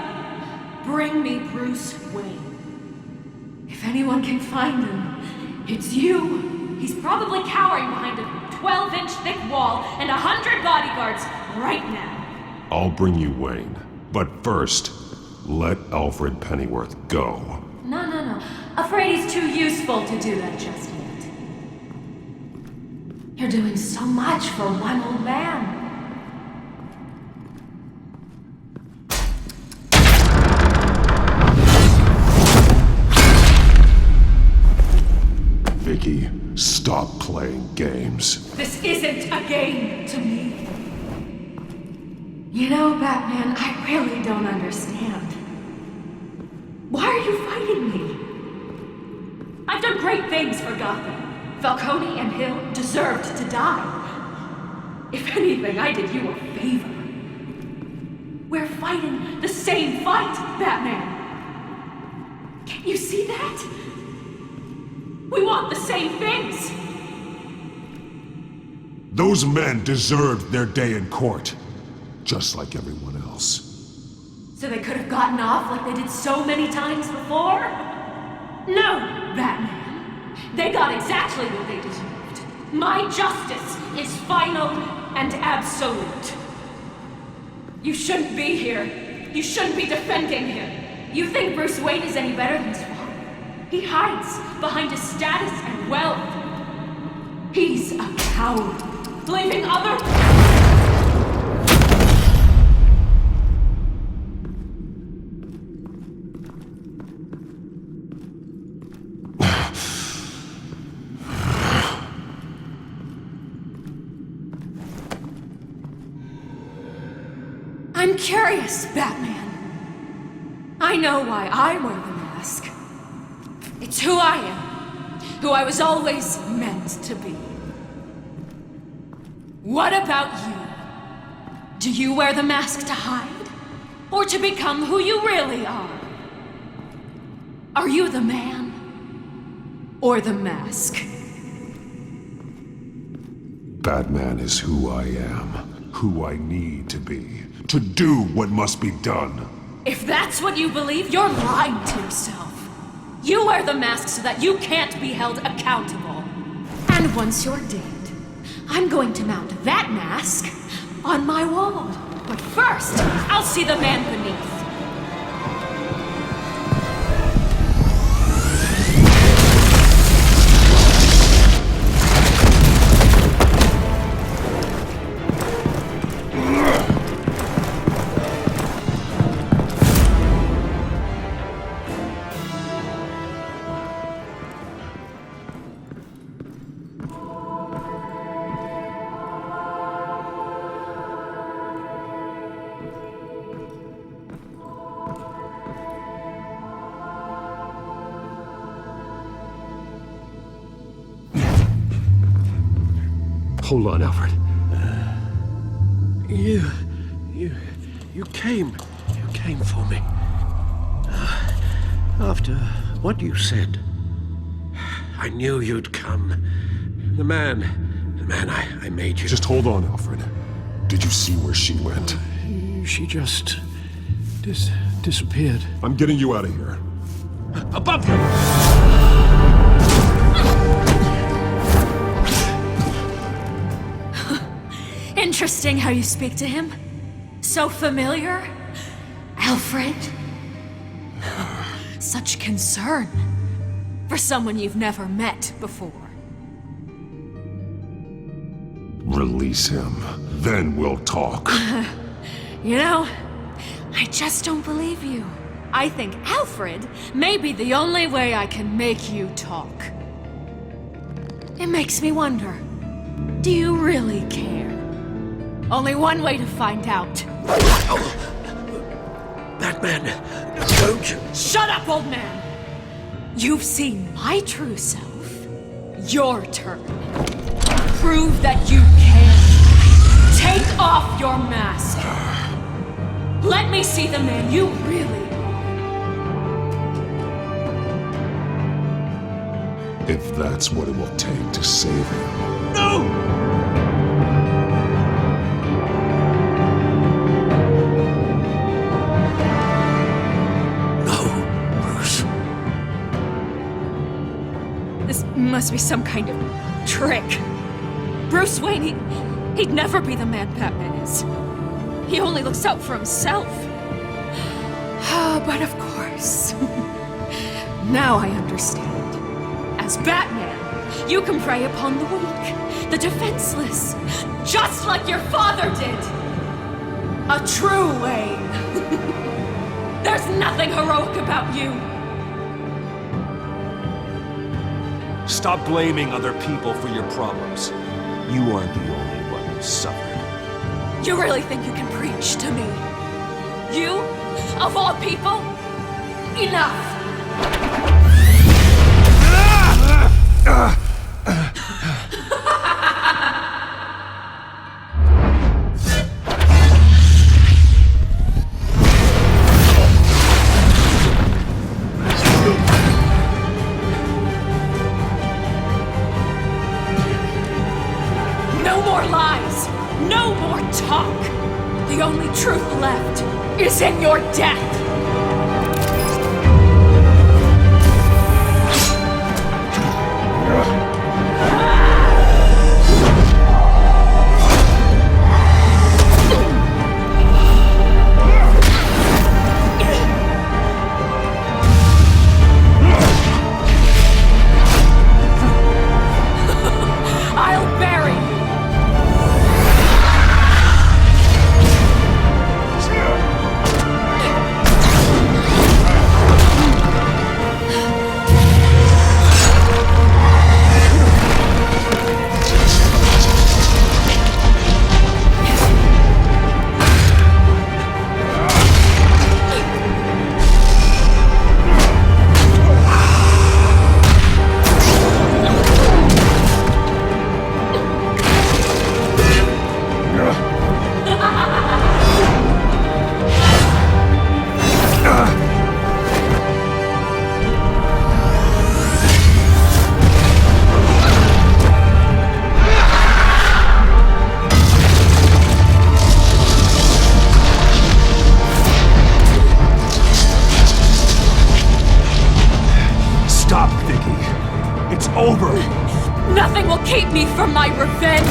bring me Bruce Wayne. If anyone can find him, it's you. He's probably cowering behind a 12-inch thick wall and 100 bodyguards right now. I'll bring you Wayne, but first, let Alfred Pennyworth go. No. Afraid he's too useful to do that just yet. You're doing so much for one old man. Vicky, stop playing games. This isn't a game to me. You know, Batman, I really don't understand. Why are you fighting me? I've done great things for Gotham. Falcone and Hill deserved to die. If anything, I did you a favor. We're fighting the same fight, Batman. Can't you see that? We want the same things. Those men deserved their day in court, just like everyone else. So they could have gotten off like they did so many times before? No, Batman. They got exactly what they deserved. My justice is final and absolute. You shouldn't be here. You shouldn't be defending him. You think Bruce Wayne is any better than his father? He hides behind his status and wealth. He's a coward, leaving other... I'm curious, Batman. I know why I wear the mask. It's who I am. Who I was always meant to be. What about you? Do you wear the mask to hide? Or to become who you really are? Are you the man? Or the mask? Batman is who I am, who I need to be, to do what must be done. If that's what you believe, you're lying to yourself. You wear the mask so that you can't be held accountable. And once you're dead, I'm going to mount that mask on my wall. But first, I'll see the man beneath. Hold on, Alfred. You came for me. After what you said, I knew you'd come. The man I made you. Just hold on, Alfred. Did you see where she went? She just disappeared. I'm getting you out of here. Above you! Interesting how you speak to him. So familiar. Alfred. Such concern for someone you've never met before. Release him. Then we'll talk. You know, I just don't believe you. I think Alfred may be the only way I can make you talk. It makes me wonder, do you really care? Only one way to find out. Batman, don't you? Shut up, old man! You've seen my true self. Your turn. Prove that you can. Take off your mask. Let me see the man you really are. If that's what it will take to save him. No! Must be some kind of trick. Bruce Wayne, he'd never be the man Batman is. He only looks out for himself. But of course. Now I understand. As Batman, you can prey upon the weak, the defenseless, just like your father did. A true Wayne. There's nothing heroic about you. Stop blaming other people for your problems. You aren't the only one who suffered. You really think you can preach to me? You? Of all people? Enough! No more lies! No more talk! The only truth left is in your death! I'll bury you! Stop, Vicky. It's over. Nothing will keep me from my revenge!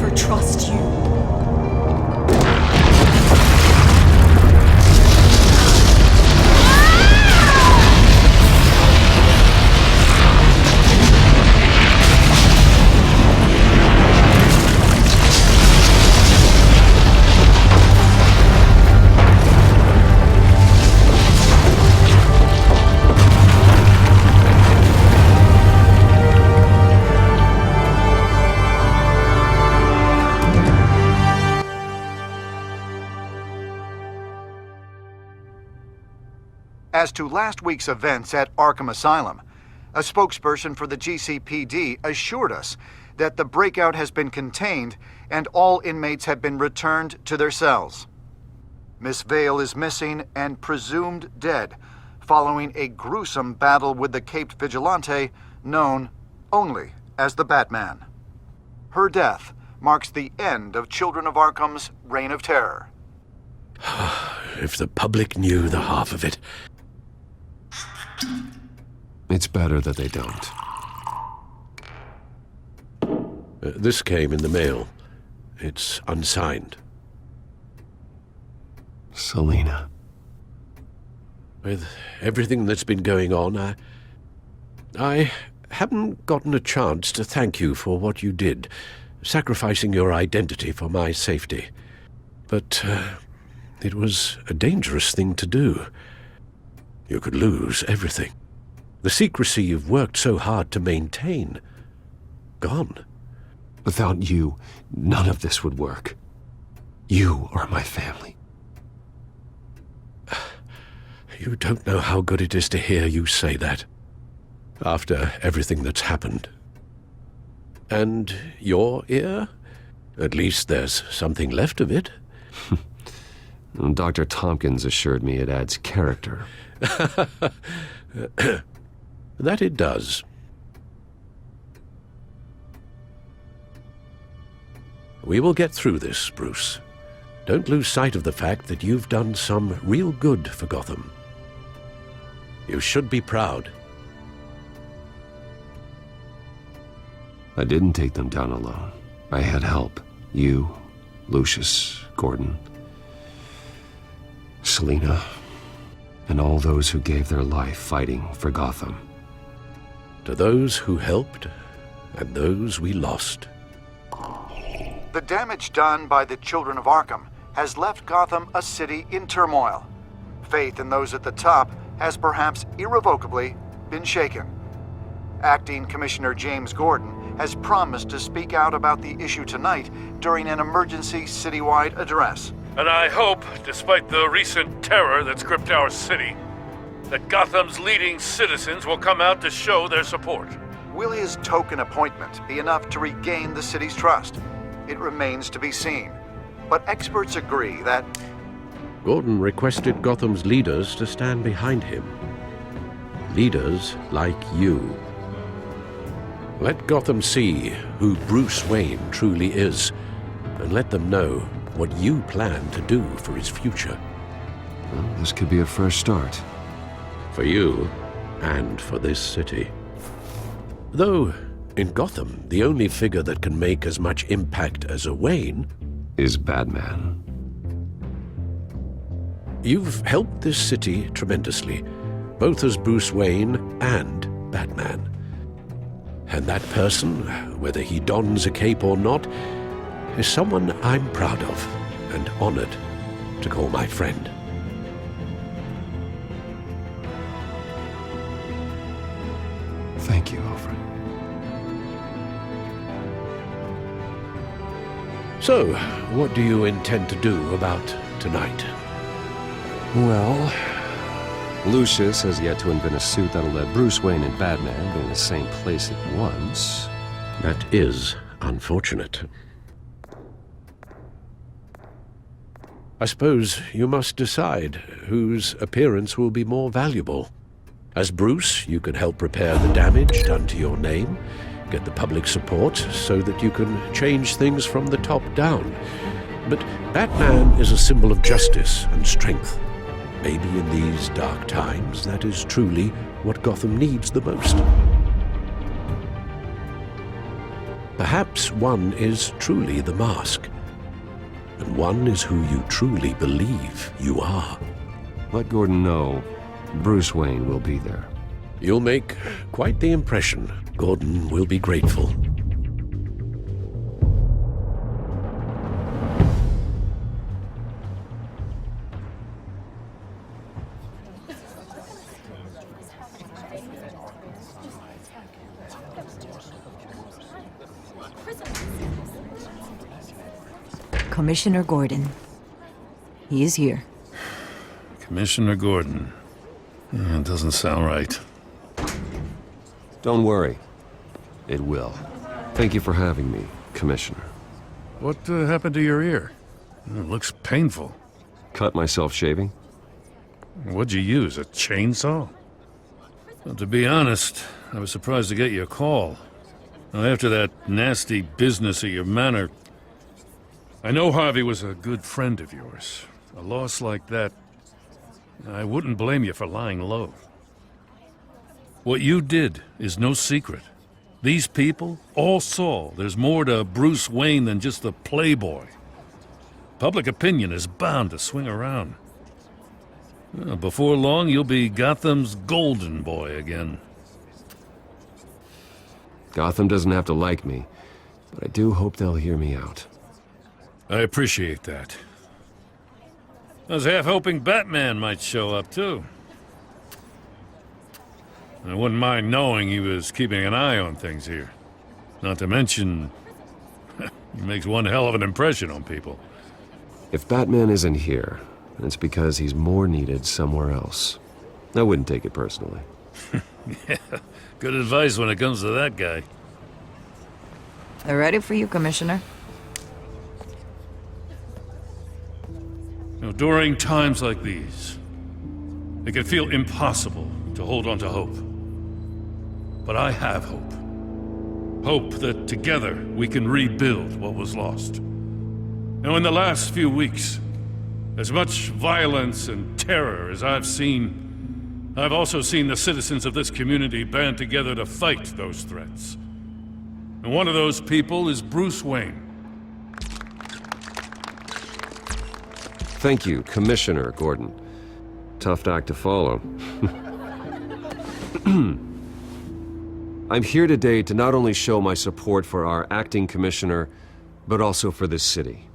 never trust you. As to last week's events at Arkham Asylum, a spokesperson for the GCPD assured us that the breakout has been contained and all inmates have been returned to their cells. Miss Vale is missing and presumed dead following a gruesome battle with the caped vigilante known only as the Batman. Her death marks the end of Children of Arkham's reign of terror. If the public knew the half of it. It's better that they don't. This came in the mail. It's unsigned. Selina. With everything that's been going on, I haven't gotten a chance to thank you for what you did, sacrificing your identity for my safety. But it was a dangerous thing to do. You could lose everything. The secrecy you've worked so hard to maintain. Gone. Without you, none of this would work. You are my family. You don't know how good it is to hear you say that. After everything that's happened. And your ear? At least there's something left of it. Dr. Tompkins assured me it adds character. That it does. We will get through this, Bruce. Don't lose sight of the fact that you've done some real good for Gotham. You should be proud. I didn't take them down alone. I had help. You, Lucius, Gordon, Selina, and all those who gave their life fighting for Gotham. To those who helped, and those we lost. The damage done by the Children of Arkham has left Gotham a city in turmoil. Faith in those at the top has perhaps irrevocably been shaken. Acting Commissioner James Gordon has promised to speak out about the issue tonight during an emergency citywide address. And I hope, despite the recent terror that's gripped our city, that Gotham's leading citizens will come out to show their support. Will his token appointment be enough to regain the city's trust? It remains to be seen. But experts agree that Gordon requested Gotham's leaders to stand behind him. Leaders like you. Let Gotham see who Bruce Wayne truly is, and let them know what you plan to do for his future. Well, this could be a fresh start. For you, and for this city. Though, in Gotham, the only figure that can make as much impact as a Wayne is Batman. You've helped this city tremendously, both as Bruce Wayne and Batman. And that person, whether he dons a cape or not, is someone I'm proud of and honored to call my friend. Thank you, Alfred. So, what do you intend to do about tonight? Well, Lucius has yet to invent a suit that'll let Bruce Wayne and Batman be in the same place at once. That is unfortunate. I suppose you must decide whose appearance will be more valuable. As Bruce, you can help repair the damage done to your name, get the public support so that you can change things from the top down. But Batman is a symbol of justice and strength. Maybe in these dark times, that is truly what Gotham needs the most. Perhaps one is truly the mask, and one is who you truly believe you are. Let Gordon know Bruce Wayne will be there. You'll make quite the impression. Gordon will be grateful. Commissioner Gordon. He is here. Commissioner Gordon. It doesn't sound right. Don't worry. It will. Thank you for having me, Commissioner. What happened to your ear? It looks painful. Cut myself shaving? What'd you use, a chainsaw? Well, to be honest, I was surprised to get your call. Now, after that nasty business at your manor, I know Harvey was a good friend of yours. A loss like that, I wouldn't blame you for lying low. What you did is no secret. These people all saw there's more to Bruce Wayne than just a playboy. Public opinion is bound to swing around. Before long, you'll be Gotham's golden boy again. Gotham doesn't have to like me, but I do hope they'll hear me out. I appreciate that. I was half hoping Batman might show up, too. I wouldn't mind knowing he was keeping an eye on things here. Not to mention, he makes one hell of an impression on people. If Batman isn't here, it's because he's more needed somewhere else. I wouldn't take it personally. Yeah, good advice when it comes to that guy. They're ready for you, Commissioner. During times like these, it can feel impossible to hold on to hope. But I have hope. Hope that together we can rebuild what was lost. Now, in the last few weeks, as much violence and terror as I've seen, I've also seen the citizens of this community band together to fight those threats. And one of those people is Bruce Wayne. Thank you, Commissioner Gordon. Tough act to follow. I'm here today to not only show my support for our acting commissioner, but also for this city.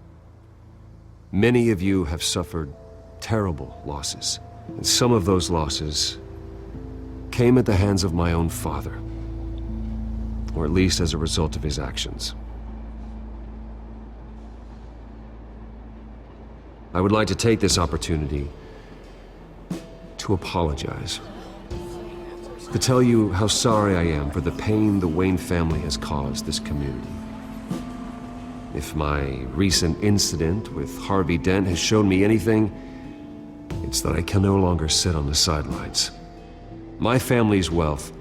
Many of you have suffered terrible losses, and some of those losses came at the hands of my own father, or at least as a result of his actions. I would like to take this opportunity to apologize. To tell you how sorry I am for the pain the Wayne family has caused this community. If my recent incident with Harvey Dent has shown me anything, it's that I can no longer sit on the sidelines. My family's wealth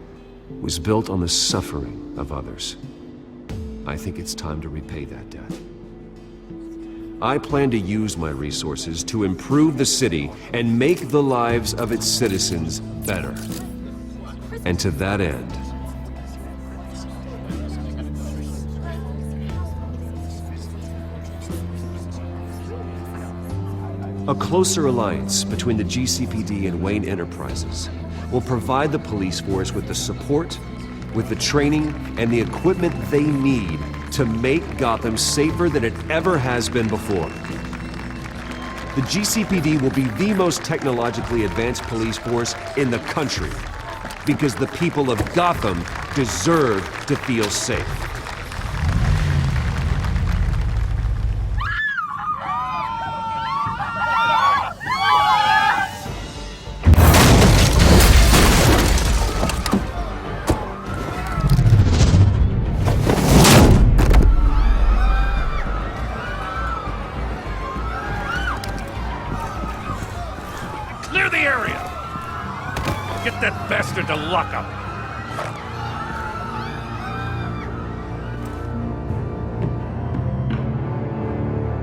was built on the suffering of others. I think it's time to repay that debt. I plan to use my resources to improve the city and make the lives of its citizens better. And to that end, a closer alliance between the GCPD and Wayne Enterprises will provide the police force with the support, with the training, and the equipment they need to make Gotham safer than it ever has been before. The GCPD will be the most technologically advanced police force in the country, because the people of Gotham deserve to feel safe. Clear the area! Get that bastard to lock up!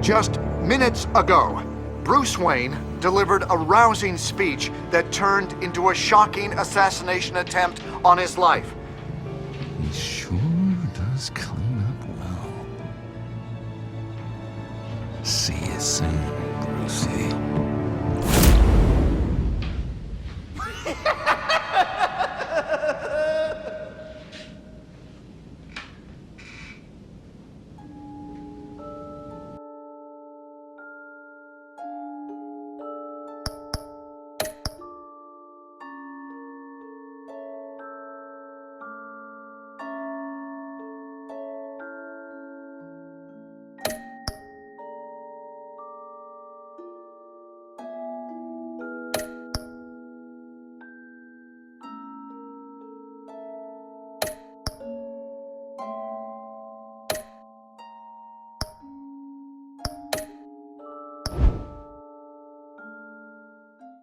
Just minutes ago, Bruce Wayne delivered a rousing speech that turned into a shocking assassination attempt on his life. He sure does clean up See you soon, Brucey.